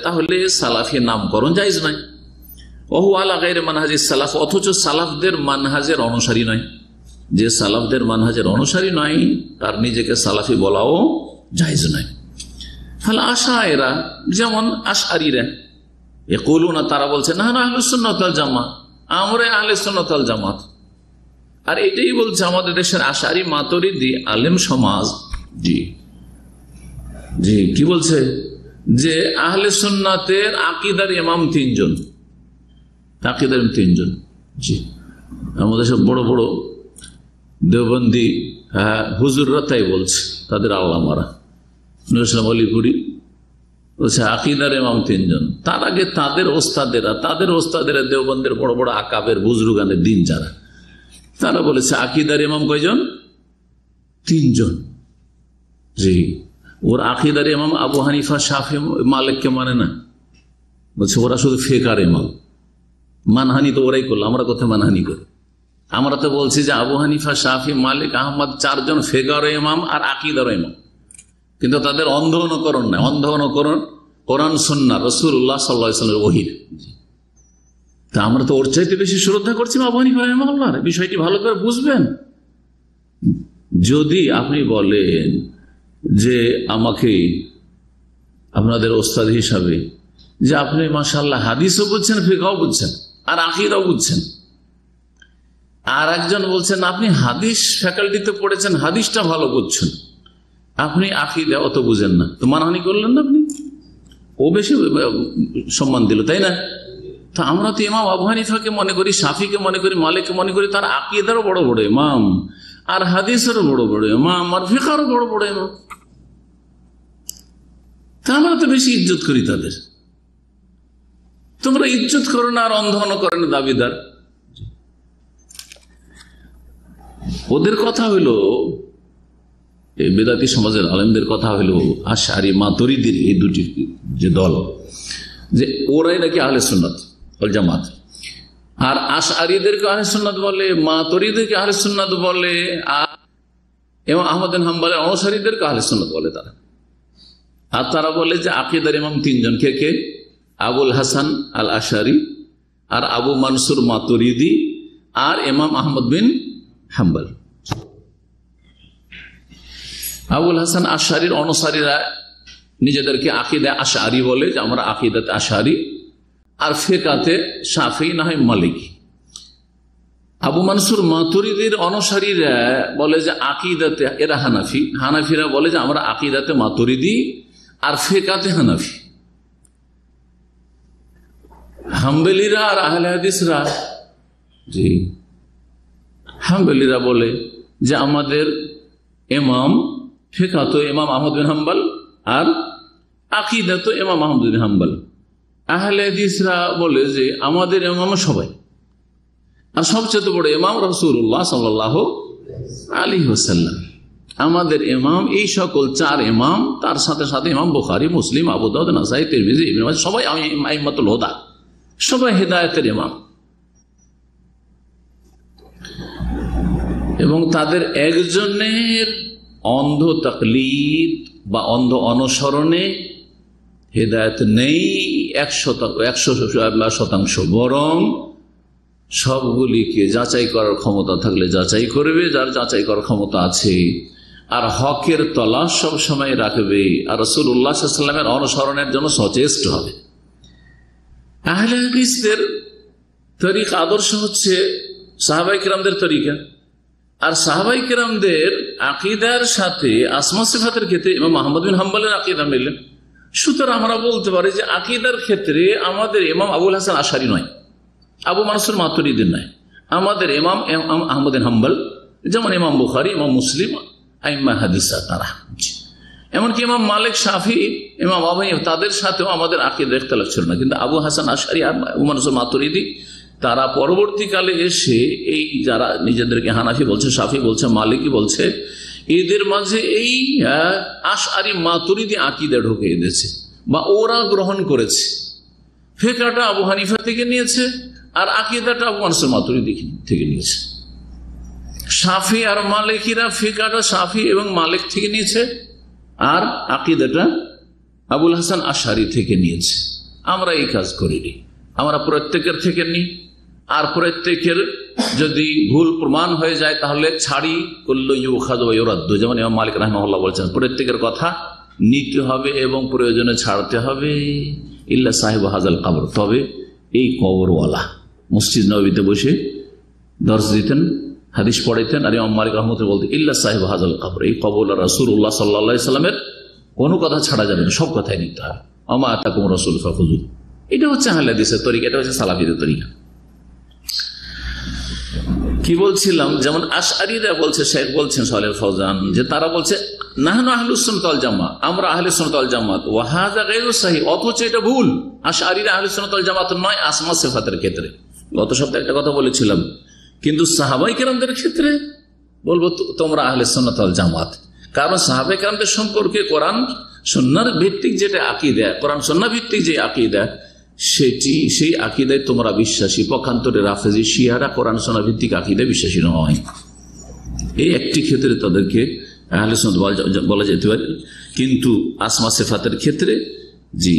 তাহলে সালাফি নামকরণ জায়েজ নয়। ওহু আলা গায়রি মানহাজিস সালাফ, অথচ সালাফদের মানহাজের অনুসারী নয়। যে সালাফদের মানহাজের অনুসারী নয় তার নিজেকে সালাফি বলাও জায়েজ নয়। ফলে আশায়েরা, যেমন আশআরীরা, ইয়াকুলুনা, তারা বলছে না আহলুস সুন্নাত ওয়াল জামাত, আমরা আহলুস সুন্নাত ওয়াল জামাত। আর এটাই বলছে আমাদের দেশের আশআরী মাতুরিদি আলেম সমাজ। জি জি, কি বলছে যে আহলে সুন্নাতের আকীদার ইমাম তিনজন, আকীদার তিনজন। জি, আমাদের সব বড় বড় দেওবন্দি হুজুররা তাই বলছে, তাদের আল্লামারা নূর ইসলাম আলীপুরি বলছে আকীদার ইমাম তিনজন। তার আগে তাদের ওস্তাদেরা দেওবন্দের বড় বড় আকাবের বুজরুগানের দিন যারা, তারা বলেছে আকীদার ইমাম কয়জন? তিনজন। জি, ওর আকীদার ইমাম আবু হানিফা, শাফি, মালিককে মানে না, বলছে ওরা শুধু ফিকহের ইমাম। মানহানি তো ওরাই করলো, আমরা কোথায় মানহানি করি? আমরা তো বলছি যে আবু হানিফা, শাফি, মালিক, আহমদ চারজন ফিকহের ইমাম আর আকীদার ইমাম, কিন্তু তাদের অন্ধ অনুকরণ নাই। অন্ধ অনুকরণ কোরআন সুন্নাহ রাসূলুল্লাহ সাল্লাল্লাহু আলাইহি ওয়াসাল্লামের ওহী। তা আমরা তো ওর চাইতে বেশি শ্রদ্ধা করছি আবু হানিফা রাহিমাহুল্লাহ। বিষয়টি ভালো করে বুঝবেন। যদি আপনি বলেন যে আমাকে আপনাদের ওস্তাদ হিসাবে, যে আপনি মাশাআল্লাহ হাদিসও বুঝছেন, ফিকহও বুঝছেন, আর আকীদাও বুঝছেন, আর একজন বলছেন আপনি হাদিস ফ্যাকাল্টিতে পড়েছেন, হাদিসটা ভালো বুঝছেন, আপনি আকীদা অত বুঝেন না, তো মানহানি করলেন না আপনি? ও বেশি সম্মান দিল, তাই না? তা আমরা তো ইমাম আবু হানিফাকে মনে করি, শাফিকে মনে করি, মালিককে মনে করি তার আকীদারও বড় বড় ইমাম, আর হাদিসেরও বড় বড় ইমাম, আর ফিকহেরও বড় বড় ইমাম। তা আমরা তো বেশি ইজ্জত করি তাদের। তোমরা ইজ্জত করো না আর অন্ধ অনুকরণ দাবিদার। ওদের কথা হইল, এই বেদাতি সমাজের আলেমদের কথা হইল আশআরী মাতুরিদির এই দুটি যে দল, যে ওরাই নাকি আহলে সুন্নাত ওয়াল জামাত। আর আশআরীদেরকে আহলে সুন্নাত বলে, মাতুরিদিদেরকে আহলে সুন্নাত বলে, আর ইমাম আহমদ বিন হাম্বলের অনুসারীদেরকে আহলে সুন্নাত বলে তারা। আর তারা বলে যে আকীদার ইমাম তিনজন, কে কে? আবুল হাসান আল আশআরী, আর আবু মানসুর মাতুরিদি, আর ইমাম আহমদ বিন হাম্বল। আবুল হাসান আশআরীর অনুসারীরা নিজেদেরকে আকীদা আশআরী বলে, যে আমরা আকীদাতে আশআরী, আর ফিকহাতে শাফিঈ না হয় মালিকি। আবু মানসুর মাতুরিদির অনুসারীরা বলে যে আকীদাতে, এরা হানাফি, হানাফিরা বলে যে আমরা আকীদাতে মাতুরিদি আর ফিকহাতে হানাফি। হাম্বলীরা আর আহলে হাদিসরা, জি, হাম্বলীরা বলে যে আমাদের ইমাম ফিকহাত ইমাম আহমদ বিন হাম্বল আর আকীদাত ইমাম আহমদ বিন হাম্বল। আহলে হাদিসরা বলে যে আমাদের ইমাম সবাই, আর সবচেয়ে বড় ইমাম রাসূলুল্লাহ সাল্লাল্লাহু আলাইহি ওয়াসাল্লাম। আমাদের ইমাম এই সকল চার ইমাম, তার সাথে সাথে ইমাম বুখারী, মুসলিম, আবু দাউদ, নাসাঈ, তিরমিজি, ইবনে মাজাহ, সবাই আইম্মাতুল হুদা, সবাই হেদায়েতের ইমাম। এবং তাদের একজনের অন্ধ তাকলিদ বা অন্ধ অনুসরণে হেদায়েত নেই 100%, বরং সবগুলিকে যাচাই করার ক্ষমতা থাকলে যাচাই করবে, যার যাচাই করার ক্ষমতা আছে, আর হকের তলাশ সব সময় রাখবে, আর রাসূলুল্লাহ সাল্লাল্লাহু আলাইহি ওয়াসাল্লামের অনুসরণের জন্য সচেষ্ট হবে। আহলে হাদিসদের তরিকা, আদর্শ হচ্ছে সাহাবায়ে কিরামদের তরিকা, আর সাহাবায়ে কিরামদের আকীদার সাথে আসমা সিফাতের ক্ষেত্রে ইমাম আহমদ বিন হাম্বলের আকীদা মিলে। সুতরাং আমরা বলতে পারি যে আকীদার ক্ষেত্রে আমাদের ইমাম আবুল হাসান আশআরী নয়, আবু মানসুর মাতুরিদি নয়, আমাদের ইমাম আহমদ বিন হাম্বল, যেমন ইমাম বুখারী, ইমাম মুসলিম, আইম্মা হাদিসা তারা। এমনকি ইমাম মালিক, শাফি, ইমাম আবু হানিফা, তাদের সাথেও আমাদের আকীদার ইখতিলাফ ছিল না। কিন্তু আবু হাসান আশআরী আর আবু মানসুর মাতুরিদি তারা পরবর্তীকালে এসে এই যারা নিজেদেরকে হানাফি বলছে, শাফি বলছে, মালিকি বলছে, এদের মাঝে এই আশআরী মাতুরিদি আকীদা ঢুকিয়ে দিয়েছে বা ওরা গ্রহণ করেছে। ফিকহটা আবু হানিফা থেকে নিয়েছে, আর আকীদাটা আবু মানসুর মাতুরিদি থেকে নিয়েছে। শাফি আর মালিকিরা ফিকহটা শাফি এবং মালিক থেকে নিয়েছে, আর আকীদাটা আবুল হাসান আশআরী থেকে নিয়েছে। আমরা এই কাজ করিনি, আমরা প্রত্যেকের থেকে নিই, আর প্রত্যেকের যদি ভুল প্রমাণ হয়ে যায় তাহলে ছাড়ি, কুল্লু ইউখাযু ওয়া ইউরাদ্দু, যেমন ইমাম মালিক রাহিমাহুল্লাহ বলেছেন প্রত্যেকের কথা নিতে হবে এবং প্রয়োজনে ছাড়তে হবে, ইল্লা সাহিব হাযাল কবর, তবে এই কবরওয়ালা। মসজিদ নববীতে বসে দর্শ দিতেন, হাদিস পড়াইতেন, আর ইমাম মালিক রাহমাতুল্লাহ বলতেন ইল্লা সাহিব হাযাল কবর, এই কবর রাসূলুল্লাহ সাল্লাল্লাহু আলাইহি সাল্লামের কোনো কথা ছাড়া যাবে না, সব কথাই নিতে হবে। আমা আতাকুম রাসূল ফাখুযু, এটা হচ্ছে আহলে হাদিসের তরিকা, এটা হচ্ছে সালাফিদের তরিকা। কি বলছিলাম, যেমন আশআরীরা বলছে, শেখ বলছেন সালেহ ফৌজান, যে তারা বলছে নাহনু আহলুস সুন্নাত ওয়াল জামাত, আমরা আহলে সুন্নাত ওয়াল জামাত, ওয়া হাযা গায়রু সহিহ, অথচ এটা ভুল। আশআরীরা আহলে সুন্নাত ওয়াল জামাত নয় আসমা সিফাতের ক্ষেত্রে। গত সপ্তাহে একটা কথা বলেছিলাম, কিন্তু সাহাবায়ে কেরামদের ক্ষেত্রে বলবো তোমরা আহলে সুন্নাত ওয়াল জামাত, কারণ সাহাবায়ে কেরামদের সম্পর্কে কোরআন সুন্নাহর ভিত্তিক যেটা আকীদা, কোরআন সুন্নাহ ভিত্তিক যে আকীদা, সেই আকীদায় তোমরা বিশ্বাসী। পক্ষান্তরে রাফেজি শিয়ারা কোরআন সুন্নাহ ভিত্তিক আকীদায় বিশ্বাসী নয়। এই একটি ক্ষেত্রে তাদেরকে আহলে সুন্নাত বলা যেতে পারে, কিন্তু আসমা সিফাতের ক্ষেত্রে জি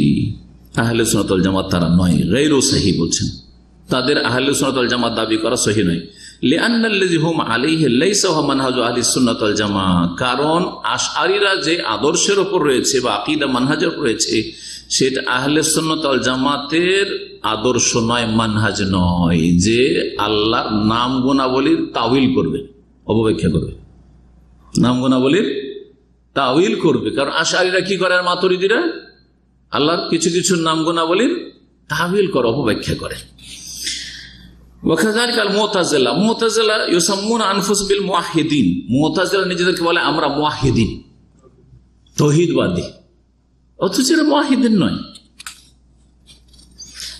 আহলে সুন্নাত ওয়াল জামাত তারা নয়, গায়রু সহিহ বলছেন, তাদের আহলে সুন্নাত ওয়াল জামাত দাবি করা সহিহ নয়। লিআন্নাল্লাযী হুম আলাইহি লাইসা হুয়া মানহাজু আহলিস সুন্নাত ওয়াল জামাত, কারণ আশআরীরা যে আদর্শের উপর রয়েছে বা আকীদা মানহাজের উপর রয়েছে, সেটা আহলে সুন্নাত ওয়াল জামাতের আদর্শ নয়, মানহাজ নয়, যে আল্লাহর নাম গুণাবলীর তাওয়িল করবে, অপব্যাখ্যা করবে, নাম গুণাবলীর তাওয়িল করবে। কারণ আশআরীরা কি করে, আর মাতুরিদিরা আল্লাহর কিছু কিছু নাম গুণাবলীর তাওয়িল করে, অপব্যাখ্যা করে। মুতাজিলা ইউসাম্মুনা আনফুসাহুম বিল মুওয়াহহিদিন, মুতাজিলা নিজেদেরকে বলে আমরা মুওয়াহহিদিন, তাওহীদবাদী, অথচ এরা মুওয়াহহিদিন নয়।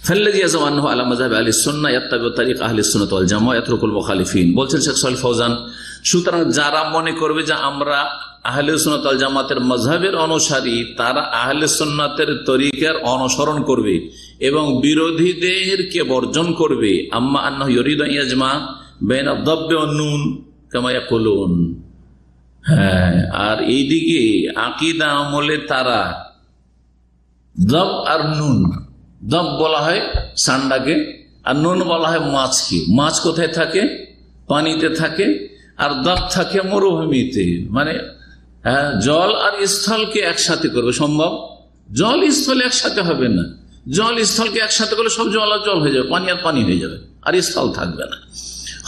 ফাল্লাযী ইয়াযুমু আন্নাহু আলা মাযহাবি আহলিস সুন্নাহ ইয়াত্তাবিউ তারিক আহলিস সুন্নাহ ওয়াল জামাআহ ইয়াতরুকুল মুখালিফিন, বলছেন শেখ সালেহ ফৌজান। সুতরাং যারা মনে করবে যে আমরা আহলে সুন্নাত ওয়াল জামাতের মাযহাবের অনুসারী, তারা আহলে সুন্নাতের তরিকার অনুসরণ করবে এবং বিরোধীদেরকে বর্জন করবে। আম্মা আন্নাহু ইউরিদু আন ইয়াজমা বাইনা আদ-দাব্বি ওয়ান নুন কামা ইয়াকুলুন, হ্যাঁ, আর এইদিকে আকীদা আমলে তারা দাব আর নুন, দাব বলা হয় সান্ডাকে, আর নুন বলা হয় মাছকে। মাছ কোথায় থাকে? পানিতে থাকে, আর দাব থাকে মরুভূমিতে। মানে জল আর স্থলকে একসাথে করবে, সম্ভব? জল স্থল একসাথে হবে না, জল স্থলকে একসাথে করলে সব জল আর জল হয়ে যাবে, পানি আর পানি হয়ে যাবে, আর স্থল থাকবে না।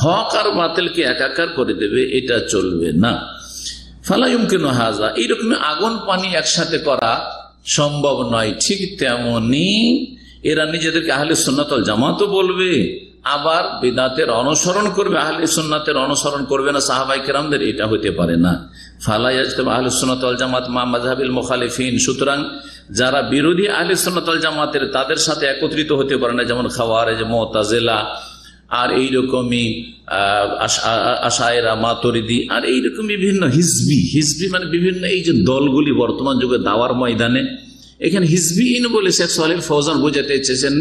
হক আর বাতিলকে একাকার করে দেবে, এটা চলবে না। ফালা ইউমকিনু হাযা, এইরকম আগুন পানি একসাথে করা সম্ভব নয়। ঠিক তেমনি এরা নিজেদেরকে আহলে সুন্নাত ওয়াল জামাতও বলবে, আবার বিদআতের অনুসরণ করবে, আহলে সুন্নাতের অনুসরণ করবে না সাহাবায়ে কেরামদের, এটা হতে পারে না। ফালা ইয়াজতামা আহলে সুন্নাত ওয়াল জামাত মা মাযহাবিল মুখালিফিন, সুতরাং যারা বিরোধী আহলে সুন্নাত ওয়াল জামাতের, তাদের সাথে একত্রিত হতে পারে না, যেমন খাওয়ারিজ, মুতাজিলা, আর এইরকমই আশআইরা, মাতুরিদি, আর এইরকম বিভিন্ন হিজবি মানে বিভিন্ন এই যে দলগুলি বর্তমান যুগে দাওয়ার ময়দানে, এখানে হিজবিন বলে শেখ সালেহ ফৌজান বোঝাতে চেয়েছেন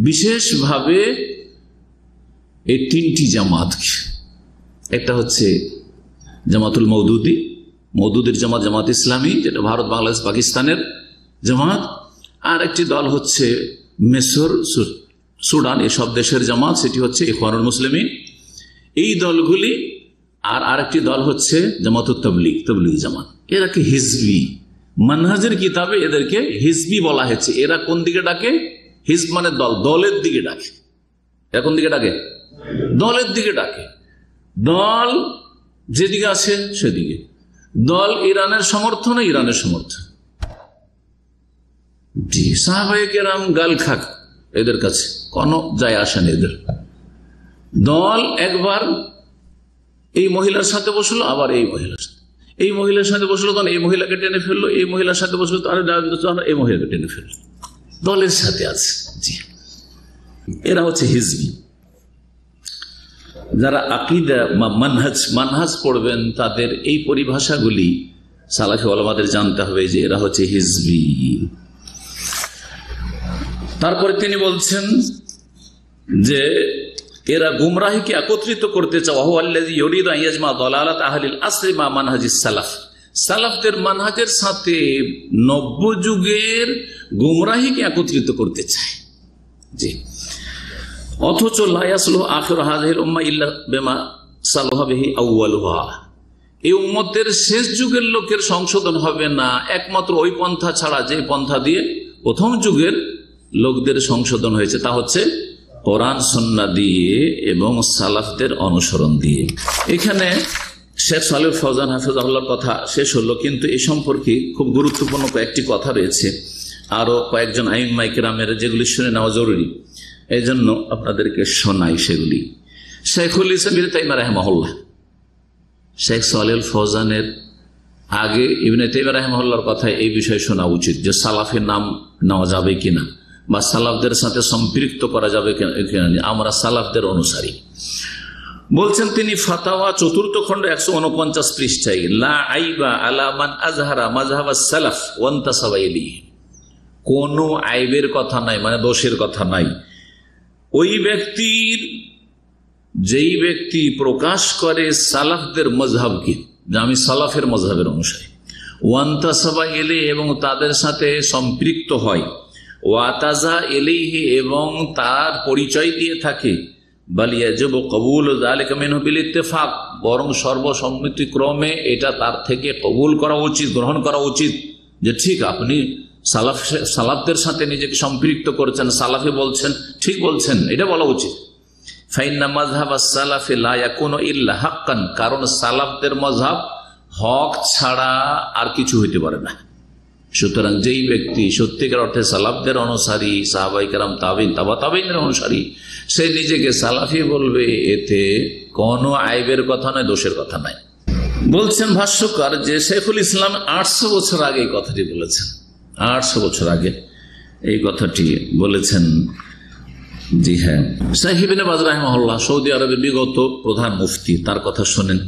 বিশেষভাবে এই তিনটি জামাত। একটা হচ্ছে জামাতুল মওদুদি, মওদুদের জামাত, জামাত ইসলামী, যেটা ভারত, বাংলাদেশ, পাকিস্তানের জামাত। আর একটি দল হচ্ছে মিশর, সুদান, এসব দেশের জামাত, সেটি হচ্ছে ইখওয়ানুল মুসলিমিন। এই দলগুলি, আর আরেকটি দল হচ্ছে জামাতুত তাবলীগ, তাবলীগ জামাত। এরা কি হিজবি, মানহাজের কিতাবে এদেরকে হিজবি বলা হয়েছে। এরা কোন দিকে ডাকে? হিজব মানে দল, দলের দিকে ডাকে। এরা কোন দিকে ডাকে? দলের দিকে ডাকে। দল যেদিকে আছে সেদিকে। দল ইরানের সমর্থনে ইরানের সমর্থন। জি, সাহাবায়ে কেরাম গাল খাক, এদের কাছে কোনো যায় আসে না এদের। দল একবার এই মহিলার সাথে বসলো, আবার এই মহিলার সাথে, এই মহিলার সাথে বসলো, তখন এই মহিলাকে টেনে ফেললো, এই মহিলার সাথে বসলো, তখন এই মহিলাকে টেনে ফেললো, দলের সাথে আছে। জি, এরা হচ্ছে হিজবি। যারা আকীদা মানহাজ পড়বেন, তাদের এই পরিভাষাগুলি সালাফি উলামাদের জানতে হবে যে এরা হচ্ছে হিজবি। তারপরে তিনি বলছেন যে এরা গুমরাহিকে একত্রিত করতে সালাফদের মানহাজের সাথে নব্য যুগের গুমরাহিকে একত্রিত করতে চায়। জি, অথচ এই উম্মতের শেষ যুগের লোকের সংশোধন হবে না একমাত্র ওই পন্থা ছাড়া, যে পন্থা দিয়ে প্রথম যুগের লোকদের সংশোধন হয়েছে, তা হচ্ছে কোরআন সুন্নাহ দিয়ে এবং সালাফদের অনুসরণ দিয়ে। এখানে শেখ সালেহ ফৌজান হাফিজাহুল্লাহর কথা শেষ হলো, কিন্তু এই সম্পর্কে খুব গুরুত্বপূর্ণ কয়েকটি কথা রয়েছে, আরো কয়েকজন আইম্মায়ে কেরামের, যেগুলি শুনে নেওয়া জরুরি, এই জন্য আপনাদেরকে শোনাই সেগুলি। শেখুল ইসলাম ইবনে তাইমিয়া রাহিমাহুল্লাহ, শেখ সালেহ ফৌজানের আগে ইবনে তাইমিয়া রাহিমাহুল্লাহর কথায় এই বিষয়ে শোনা উচিত যে সালাফের নাম নেওয়া যাবে কিনা, বা সালাফদের সাথে সম্পৃক্ত করা যাবে কিনা, আমরা সালাফদের অনুসারী। বলছেন তিনি ফাতাওয়া 4th খণ্ড 149 পৃষ্ঠায়, লা আইবা আলা মান আজহারা মাযহাবাস সালাফ ওয়া ইনতাসাবা ইলাইহি, কোনো আইবের কথা নাই, মানে দোষের কথা নাই ওই ব্যক্তির, যেই ব্যক্তি প্রকাশ করে সালাফদের মজহাবকে, যে আমি সালাফের মজহাবের অনুসারী, ওয়া ইনতাসাবা ইলাইহি, এবং তাদের সাথে সম্পৃক্ত হয়, ওয়াতাজা ইলাইহি, এবং তার পরিচয় দিয়ে থাকে, বরং সর্বসম্মতিক্রমে এটা তার থেকে কবুল করা উচিত, গ্রহণ করা উচিত, যে ঠিক আপনি সালাফদের সাথে নিজেকে সম্পৃক্ত করেছেন, সালাফে বলছেন, ঠিক বলছেন, এটা বলা উচিত। ফাইন্না মাযহাব আস-সালাফি লা ইয়াকুনু ইল্লা হাক্কান, কারণ সালাফদের মজহাব হক ছাড়া আর কিছু হইতে পারে না। সুতরাং যেই ব্যক্তি সত্যিকার অর্থে সালাফদের অনুসারী, সাহাবায়ে কেরাম, তাবিঈন, তাবা তাবিঈনের অনুসারী, সে নিজেকে সালাফি বলবে, এতে কোনো আইবের কথা নয়, দোষের কথা নাই। বলছেন ভাষ্যকার যে শেখুল ইসলাম 800 বছর আগে এই কথাটি বলেছেন, 800 বছর আগে এই কথাটি বলেছেন। জি হ্যাঁ, শাইখ ইবনে বাজ রাহিমাহুল্লাহ, সৌদি আরবের বিগত প্রধান মুফতি, তার কথা শোনেন।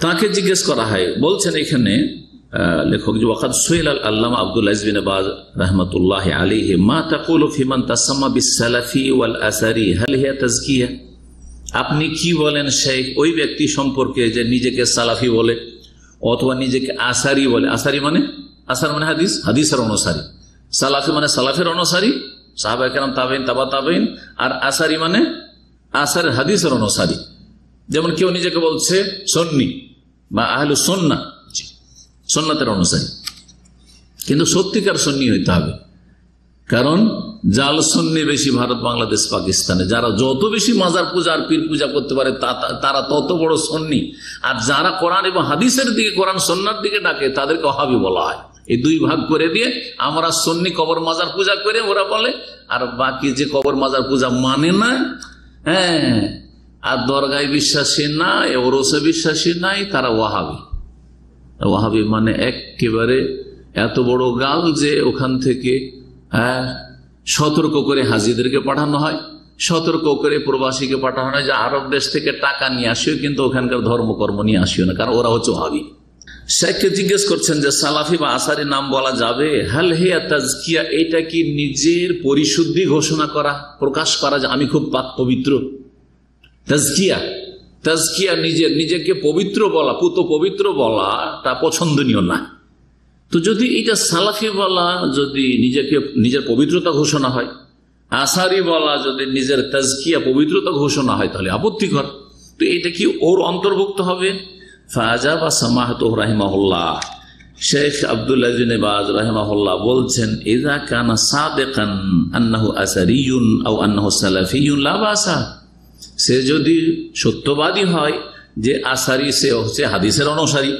তাকে জিজ্ঞেস করা হয়, বলছেন এখানে লেখক যে ওয়াকাদ সুইল আল্লামা আব্দুল আজিজ বিন বাজ রাহমাতুল্লাহি আলাইহি মা তাকুলু ফি মান তাসাম্মা বিস সালাফি ওয়াল আসারি হাল হিয়া তাজকিয়া, আপনি কি বলেন শেখ ওই ব্যক্তি সম্পর্কে যে নিজেকে সালাফি বলে অথবা নিজেকে আসারি বলে। আসারি মানে, আসার মানে হাদিস, হাদিসের অনুসারী। সালাফি মানে সালাফের অনুসারী, সাহাবায়ে কেরাম, তাবেঈন, তাবা তাবেঈন। আর আসারি মানে আসার হাদিসের অনুসারী। যেমন কেউ নিজেকে বলছে সুন্নি বা আহলুস সুন্নাহ, সুন্নাতের অনুসারী, কিন্তু সত্যিকার সুন্নি হইতে হবে, কারণ জাল সুন্নি বেশি ভারত, বাংলাদেশ, পাকিস্তানে। যারা যত বেশি মাজার পূজা আর পীর পূজা করতে পারে তারা তত বড় সুন্নি, আর যারা কোরআন এবং হাদিসের দিকে, কোরআন সুন্নাহর দিকে ডাকে, তাদেরকে ওয়াহাবী বলা হয়। এই দুই ভাগ করে দিয়ে আমরা সুন্নি কবর মাজার পূজা করে ওরা বলে, আর বাকি যে কবর মাজার পূজা মানে না, হ্যাঁ, আর দরগায় বিশ্বাসী না, ওরসে বিশ্বাসী নাই, তারা ওয়াহাবী। ওয়াহাবী মানে একেবারে এত বড় গাল যে ওখান থেকে সতর্ক করে হাজিদেরকে পাঠানো হয়, সতর্ক করে প্রবাসীকে পাঠানো হয় যে আরব দেশ থেকে টাকা নিয়ে আসিও, কিন্তু ওখানকার ধর্মকর্ম নিয়ে আসিও না, কারণ ওরা হচ্ছে ওয়াহাবী। শেখকে জিজ্ঞেস করছেন যে সালাফি বা আসারি নাম বলা যাবে, হাল হিয়া তাজকিয়া, এটা কি নিজের পরিশুদ্ধি ঘোষণা করা, প্রকাশ করা যে আমি খুব পাক পবিত্র? তাজকিয়া, তাজকিয়া নিজেকে পবিত্র বলা, পুত পবিত্র বলা, তা পছন্দনীয় না। তো যদি এটা সালাফি বলা, যদি নিজের পবিত্রতা ঘোষণা হয়, আসারি বলা যদি নিজের তাজকিয়া, পবিত্রতা ঘোষণা হয়, তাহলে আপত্তিকর। তো এটা কি ওর অন্তর্ভুক্ত হবে? ফাজাবা সামাহাতুহু রাহিমাহুল্লাহ, শেখ আব্দুল আজিজ বিন বাজ রাহিমাহুল্লাহ বলছেন, ইযা কানা সাদিকান আন্নাহু আসারিয়ুন আও আন্নাহু সালাফিয়ুন লা বাসা, সে যদি সত্যবাদী হয় যে আসারি, সে হচ্ছে হাদিসের অনুসারী,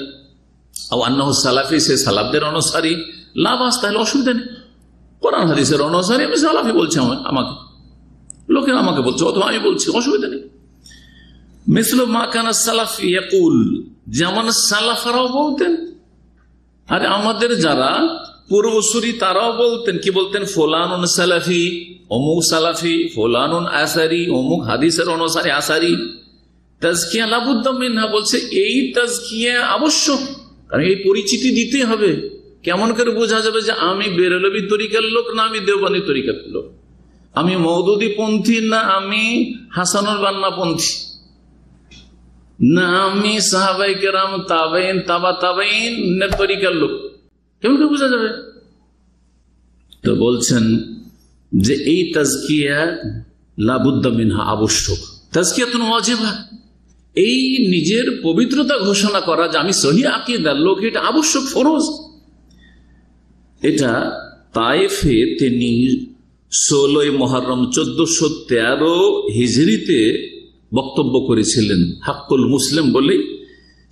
আও আন্নাহু সালাফি, সে সালাফদের অনুসারী, লা বাস, তাহলে অসুবিধা নেই। কোরআন হাদিসের অনুসারী, আমি সালাফি বলছি, আমাকে লোকেরা আমাকে বলছে অথবা আমি বলছি, অসুবিধা নেই। মিসলু মা কানা সালাফ ইয়াকুল, যেমন সালাফারাও বলতেন, আর আমাদের যারা পূর্বসূরি তারাও বলতেন। কি বলতেন? ফুলানুন সালাফি, অমুক সালাফি, ফুলানুন আসারি, অমুক হাদিসের অনুসারী আসারি। তাজকিয়া লাবুদ্দা মিনহা, বলছে এই তাজকিয়া আবশ্যক, কারণ এই পরিচিতি দিতে হবে। কেমন করে বোঝা যাবে যে আমি বেরেলভি তরিকার লোক না আমি দেওবন্দি তরিকার লোক, আমি মওদুদি পন্থী না আমি হাসানুল বান্না পন্থী, না আমি সাহাবায়ে কেরাম তাবেইন তাবা তাবেইনের তরিকার লোক? কেমন করে বোঝা যাবে? তো বলছেন যে এই তাজকিয়া লাবুদ্দা মিনহা, আবশ্যক। তাজকিয়াতুন ওয়াজিবা, এই নিজের পবিত্রতা ঘোষণা করা যে আমি সহি আকীদার লোক, এটা আবশ্যক, ফরজ। এটা তায়েফে তিনি 16 মুহররম 1413 হিজরিতে বক্তব্য করেছিলেন, হাক্কুল মুসলিম বলে।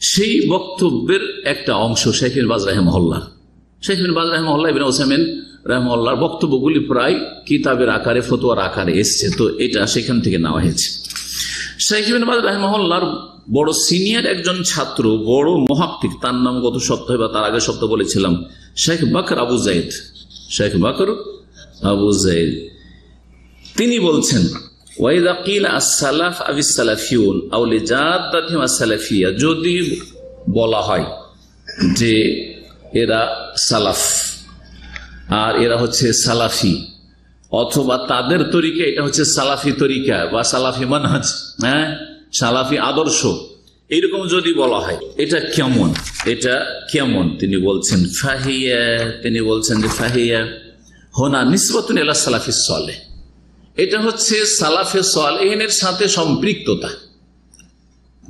সেই বক্তব্যের একটা অংশ শেখ বিন বাজ রাহিমাহুল্লাহ, শেখ বিন বাজ রাহিমাহুল্লাহ, ইবনে উসাইমিন রাহিমাহুল্লাহর বক্তব্যগুলি প্রায় কিতাবের আকারে, ফতোয়ার আকারে এসছে, তো এটা সেখান থেকে নেওয়া হয়েছে। শেখ বিন বাজ রাহিমাহুল্লাহর বড় সিনিয়র একজন ছাত্র, বড় মুহাক্কিক, তার নাম গত সপ্তাহে বা তার আগের সপ্তাহে বলেছিলাম, শেখ বকর আবু যায়েদ, শেখ বকর আবু যায়েদ। তিনি বলছেন ওয়াইদা কিলা আস-সালাফ আবিস সালাফিউন আও লিজাদ্দাতিহিম আস-সালাফিয়া, যদি বলা হয় যে এরা সালাফ আর এরা হচ্ছে সালাফি, অথবা তাদের তরিকা এটা হচ্ছে সালাফি তরিকা বা সালাফি মানহাজ, হ্যাঁ, সালাফি আদর্শ, এইরকম যদি বলা হয় এটা কেমন, এটা কেমন? তিনি বলছেন ফাহিয়া, তিনি বলছেন যে ফাহিয়া হোনা নিসবাতুন ইলা সালাফিস সালেহ, এটা হচ্ছে সালাফে সালেহিনের সাথে সম্পৃক্ততা।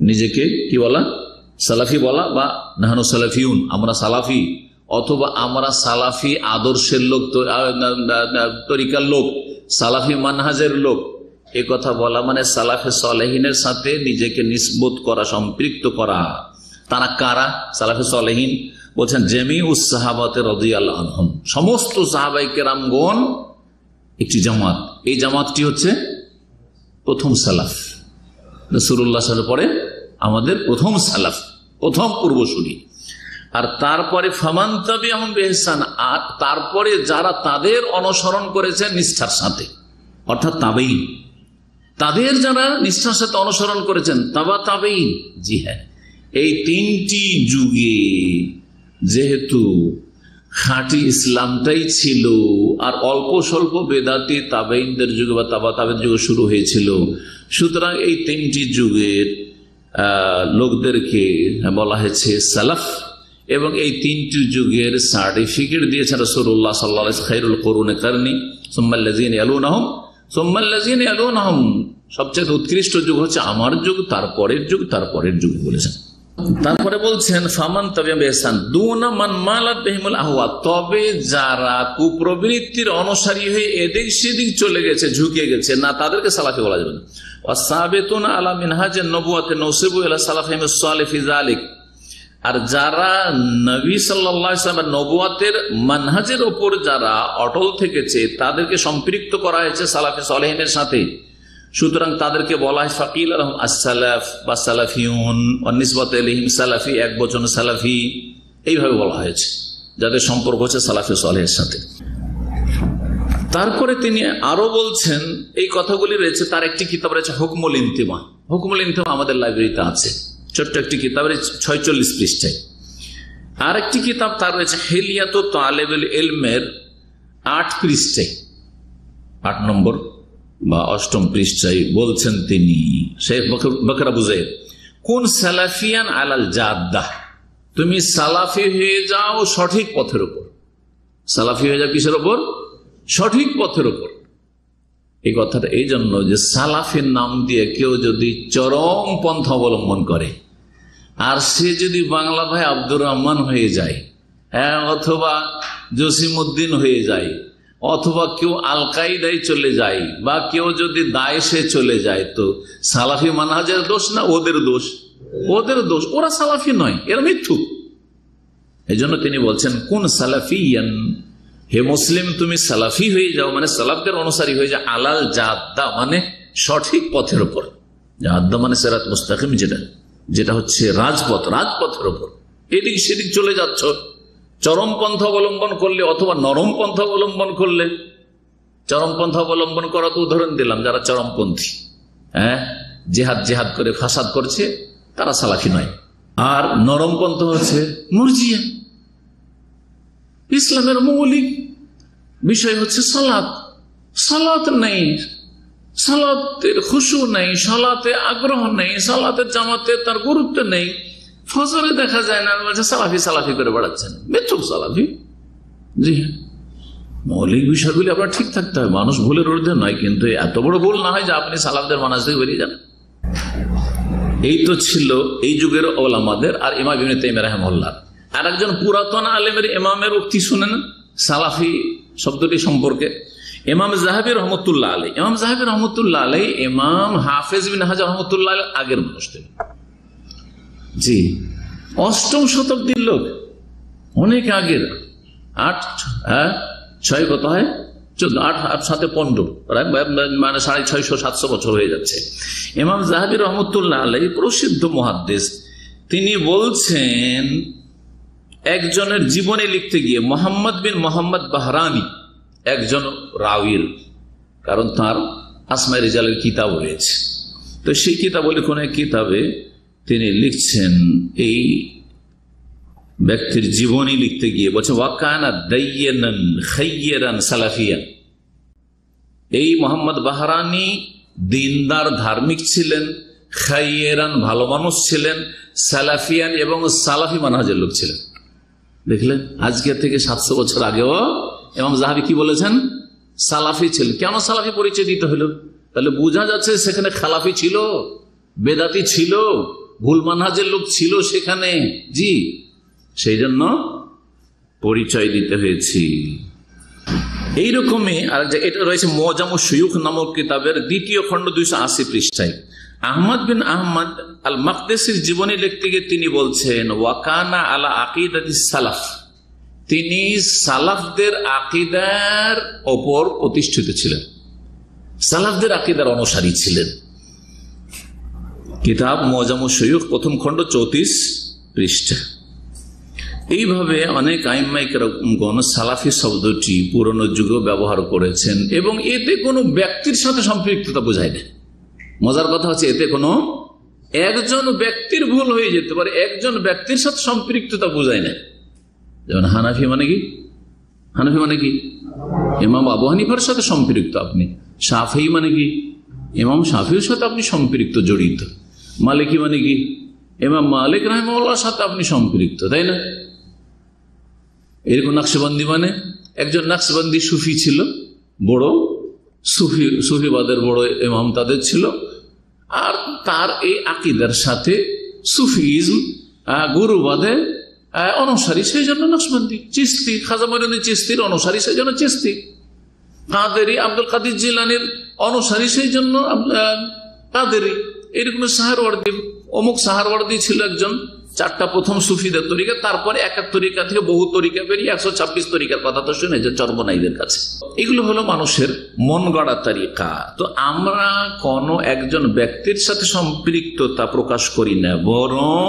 নিজেকে কি বলা? সালাফি বলা, বা নাহনু সালাফিউন, আমরা সালাফি, অথবা আমরা সালাফি আদর্শের লোক, তরিকার লোক, সালাফি মানহাজের লোক, এ কথা বলা মানে সালাফে সালেহিনের সাথে নিজেকে নিসবত করা, সম্পৃক্ত করা। তারা কারা সালাফে সালেহিন? বলছেন জামিউস সাহাবাতে রাদিয়াল্লাহু আনহুম, সমস্ত সাহাবায়ে কেরামগণ একটি জামাত। এই জামাতটি হচ্ছে প্রথম সালাফ, রাসূলুল্লাহ সাল্লাল্লাহু আলাইহি ওয়াসাল্লামের পরে আমাদের প্রথম সালাফ, প্রথম পূর্বসূরি। আর তারপরে ফামান তাবিআহুম বিইহসান, আর তারপরে যারা তাদের অনুসরণ করেছে নিষ্ঠার সাথে, অর্থাৎ তাবেঈন, তাদের যারা নিষ্ঠার সাথে অনুসরণ করেছেন, তাবা তাবেঈন। জি হ্যাঁ, এই তিনটি যুগে যেহেতু খাঁটি ইসলামটাই ছিল, আর অল্প স্বল্প বেদাতি তাবেঈনদের যুগে বা তাবা তাবেঈন যুগে শুরু হয়েছিল, সুতরাং এই তিনটি যুগের লোকদেরকে বলা হয়েছে সালাফ। এবং এই তিনটি যুগের সার্টিফিকেট দিয়েছেন রাসূলুল্লাহ সাল্লাল্লাহু আলাইহি ওয়াসাল্লাম, খায়রুল কুরুনি কারনি সুম্মাল্লাযিনা ইয়ালুনাহুম সুম্মাল্লাযিনা ইয়ালুনাহুম, সবচেয়ে উৎকৃষ্ট যুগ হচ্ছে আমার যুগ, তারপরের যুগ, তারপরের যুগ বলেছেন। তারপরে বলছেন ফামান তাবিআহুম বিইহসান দুনা মান মালাত বিহিমুল আহওয়া, তবে যারা কুপ্রবৃত্তির অনুসারী হয়ে এদিক সেদিক চলে গেছে, ঝুঁকে গেছে, না তাদেরকে সালাফি বলা যাবে না। ওয়াসাবিতুনা আলা মিনহাজিন নবুওয়াতি নসিবু ইলা সালাফিহিস সালিহ ফি যালিক, আর যারা নবী সাল্লাল্লাহু আলাইহি ওয়াসাল্লামের নবুওয়াতের মানহাজের উপর যারা অটল থেকেছে, তাদেরকে সম্পৃক্ত করা হয়েছে সালাফে সালেহিনের সাথে। সুতরাং তাদেরকে বলা হয় ফাকিল আলহম as-সালাফ বা সালাফিউন, নিসবত ইলাইহিম সালাফি, এক বচন সালাফি, এইভাবে বলা হয়েছে, যাদের সম্পর্ক হচ্ছে সালাফে সালেহের সাথে। তারপরে তিনি আরো বলছেন, এই কথাগুলি রয়েছে, তার একটি কিতাব রয়েছে হুকমুল ইন্তিমা। হুকমুল ইন্তিমা আমাদের লাইব্রেরিতে আছে, ছোট্ট একটি কিতাবের 46 পৃষ্ঠায়। আর একটি কিতাব তার রয়েছে হিলিয়াতু তালিবুল ইলমের 8 পৃষ্ঠায়, 8 নম্বর বা 8ম পৃষ্ঠায় বলছেন তিনি, শেখ বকর আবু যায়েদ, কোন সালাফিয়ান আলাল জাদ্দাহ, তুমি সালাফি হয়ে যাও সঠিক পথের উপর। সালাফি হয়ে যাও কিসের উপর? সঠিক পথের উপর। এই কথাটা এই জন্য যে সালাফের নাম দিয়ে কেউ যদি চরম পন্থা অবলম্বন করে, আর সে যদি বাংলা ভাই আব্দুর রহমান হয়ে যায়, হ্যাঁ, অথবা জসিমউদ্দিন হয়ে যায়, অথবা কেউ আল কায়দায় চলে যায়, বা কেউ যদি দায়েশে চলে যায়, তো সালাফি মানহাজের দোষ না ওদের দোষ? ওদের দোষ, ওরা সালাফি নয়, এরা মিথ্যুক। এই জন্য তিনি বলছেন কোন সালাফিয়ান, হে মুসলিম তুমি সালাফি হয়ে যাও, মানে সালাফদের অনুসারী হয়ে যাও, আলাল জাদ্দা মানে সঠিক পথের উপর। জাদ্দা মানে সিরাত মুস্তাকিম, যেটা হচ্ছে রাজপথ, রাজপথের উপর। এদিক সেদিক চলে যাচ্ছ, চরম পন্থা অবলম্বন করলে অথবা নরম পন্থা অবলম্বন করলে। চরম পন্থা অবলম্বন করা তো উদাহরণ দিলাম, যারা চরমপন্থী, হ্যাঁ, জেহাদ করে ফাসাদ করছে, তারা সালাফি নয়। আর নরম পন্থা হচ্ছে মুরজিয়া, ইসলামের মৌলিক বিষয় হচ্ছে সালাত। সালাত নেই, সালাতের খুশু নেই, সালাতে আগ্রহ নেই, সালাতের জামাতে তার গুরুত্ব নেই। ফজরে দেখা যায় না, বলছে সালাফি সালাফি করে বেড়াচ্ছেন, বেচুক সালাফি। জি হ্যাঁ, মৌলিক বিষয়গুলি আপনার ঠিক থাকতে হবে, মানুষ ভুলের ঊর্ধ্বে নয়, কিন্তু এত বড় ভুল না হয় যে আপনি সালাফদের মানাজ থেকে বেরিয়ে যান। এই তো ছিল এই যুগের ওলামাদের আর ইমাম ইবনে তাইমিয়া রাহিমাহুল্লাহ। আর একজন পুরাতন আলেমের ইমামের উক্তি শুনেন সালাফি শব্দটি সম্পর্কে, ইমাম যাহাবী রহমতুল্লাহ আলাইহি। ইমাম যাহাবী রহমতুল্লাহ আলাইহি ইমাম হাফেজ বিন হাজার রহমতুল্লাহ আলাইহি আগের মানুষ। জি, 8ম শতাব্দীর লোক, অনেক আগের। 8 কত হয় 14, 8 7 15, মানে 650-700 বছর হয়ে যাচ্ছে। ইমাম যাহাবী রহমতুল্লাহ আলাইহি প্রসিদ্ধ মুহাদ্দিস, তিনি বলছেন একজনের জীবনে লিখতে গিয়ে মোহাম্মদ বিন মোহাম্মদ বাহরানি একজন রাউীর, কারণ তার আসমায়ে রিজালের কিতাব রয়েছে, তো সেই কিতাব কোন এক কিতাবে তিনি লিখছেন এই ব্যক্তির জীবনী লিখতে গিয়ে বলছে ওয়াকানা দাইয়ানান খাইয়ারান সালাফিয়ান। এই মোহাম্মদ বাহরানি দিনদার ধার্মিক ছিলেন, খাইয়ারান ভালো মানুষ ছিলেন, সালাফিয়ান এবং সালাফি মানহাজের লোক ছিলেন। দেখলেন, আজকে থেকে 700 বছর আগেও ইমাম যাহাবী কি বলেছেন? সালাফি ছিলেন। কেন সালাফি পরিচয় দিতে হলো? তাহলে বোঝা যাচ্ছে সেখানে খালাফি ছিল, বেদাতি ছিল, ভুল মানহাজের লোক ছিল সেখানে। জি, সেই জন্য পরিচয় দিতে হয়েছে। এইরকমই আর এটা রয়েছে মুজামুশ শুয়ুখ নামক কিতাবের 2য় খণ্ড 280 পৃষ্ঠায়। আহমদ বিন আহমদ আল মাকদেসির জীবনী লিখতে গিয়ে তিনি বলছেন ওয়াকানা আলা আকিদাতিস সালাফ, তিনি সালাফদের আকিদার ওপর প্রতিষ্ঠিত ছিলেন, সালাফদের আকিদার অনুসারী ছিলেন। কিতাব মুজামুশ শুয়ুখ 1ম খণ্ড 34 পৃষ্ঠা। এইভাবে অনেক আইম্মায়ে কেরামগণ সালাফি শব্দটি পুরনো যুগেও ব্যবহার করেছেন এবং এতে কোনো ব্যক্তির সাথে সম্পৃক্ততা বোঝায় না। মজার কথা হচ্ছে এতে কোনো একজন ব্যক্তির ভুল হয়ে যেতে পারে, একজন ব্যক্তির সাথে সম্পৃক্ততা বোঝায় না। যেমন হানাফি মানে কি? হানাফি মানে কি? ইমাম আবু হানিফার সাথে সম্পৃক্ত আপনি। শাফিঈ মানে কি? ইমাম শাফিঈর সাথে আপনি সম্পৃক্ত, জড়িত। মালিকি মানে কি? ইমাম মালিক রাহিমাহুল্লাহর সাথে আপনি সম্পৃক্ত, তাই না? এরকম নকশবন্দি মানে একজন নকশবন্দি সুফি ছিল, বড় সুফিবাদের বড় ইমাম তাদের ছিল, আর তার এই আকীদার সাথে সুফিজম গুরুবাদে অনুসারী, সেই জন্য নকশবন্দি। চিশতি, খাজা মঈনুদ্দিন চিশতির অনুসারী, সেই জন্য চিশতি। কাদেরি, আব্দুল কাদির জিলানির অনুসারী, সেই জন্য কাদেরি। এরকম সাহারওয়ার্দী, অমুক সাহারওয়ার্দী ছিল একজন, 4টা প্রথম সুফিদের তরিকা, তারপরে এক এক তরিকা থেকে বহু তরিকা বেরিয়ে 126 তরিকার কথা তো শুনেছে চরমনাইদের কাছে। এগুলো হলো মানুষের মন গড়া তরিকা। তো আমরা কোন একজন ব্যক্তির সাথে সম্পৃক্ততা প্রকাশ করি না, বরং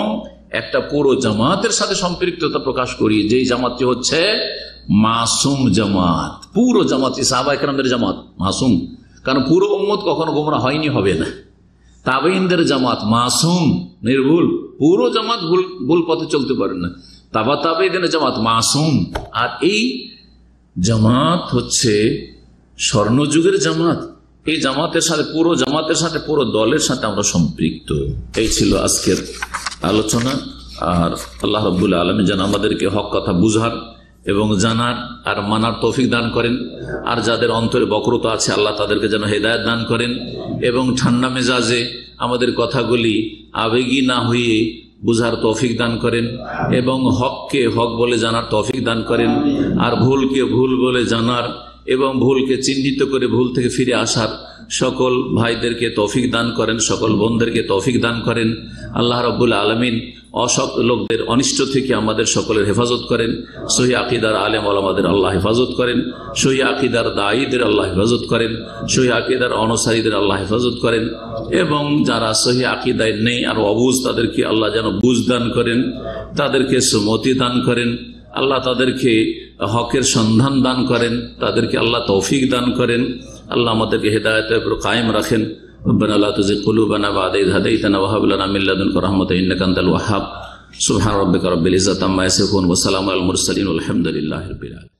একটা পুরো জামাতের সাথে সম্পৃক্ততা প্রকাশ করি, যেই জামাতটি হচ্ছে মাসুম জামাত। পুরো জামাতই সাহাবায়ে কেরামদের জামাত মাসুম, কারণ পুরো উম্মত কখনো গোমরা হয়নি, হবে না। তাবেঈনদের জামাত মাসুম, নির্ভুল। পুরো জামাত ভুল পথে চলতে পারে না। তাবেঈনদের জামাত মাসুম। আর এই জামাত হচ্ছে স্বর্ণযুগের জামাত। এই জামাতের সাথে, পুরো জামাতের সাথে, পুরো দলের সাথে আমরা সম্পৃক্ত। এই ছিল আজকের আলোচনা। আর আল্লাহ রাব্বুল আলামিন যেন আমাদেরকে হক কথা বুঝার এবং জানার আর মানার তৌফিক দান করেন। আর যাদের অন্তরে বক্রতা আছে আল্লাহ তাদেরকে যেন হেদায়েত দান করেন এবং ঠান্ডা মেজাজে আমাদের কথাগুলি আবেগী না হয়ে বুঝার তৌফিক দান করেন এবং হককে হক বলে জানার তৌফিক দান করেন, আর ভুলকে ভুল বলে জানার এবং ভুলকে চিহ্নিত করে ভুল থেকে ফিরে আসার সকল ভাইদেরকে তৌফিক দান করেন, সকল বোনদেরকে তৌফিক দান করেন। আল্লাহ রাব্বুল আলামিন অসৎ লোকদের অনিষ্ট থেকে আমাদের সকলের হেফাজত করেন। সহি আকীদার আলেম ওলামাদের আল্লাহ হেফাজত করেন, সহি আকীদার দায়ীদের আল্লাহ হেফাজত করেন, সহি আকীদার অনুসারীদের আল্লাহ হেফাজত করেন এবং যারা সহি আকীদায় নেই আর অবুঝ তাদেরকে আল্লাহ যেন বুঝ দান করেন, তাদেরকে সুমতি দান করেন, আল্লাহ তাদেরকে হকের সন্ধান দান করেন, তাদেরকে আল্লাহ তৌফিক দান করেন। আল্লাহ আমাদেরকে হেদায়েতের উপর কায়েম রাখেন। ربنا لا تزغ قلوبنا بعد إذ هديتنا وهب لنا من لدنك رحمة إنك أنت الوهاب সুবহান রাব্বিকা রাব্বিল ইজ্জাতি আম্মা ইয়াসিফুন ওয়া সালামুন আলাল মুরসালিন ওয়ালহামদুলিল্লাহি রাব্বিল আলামিন।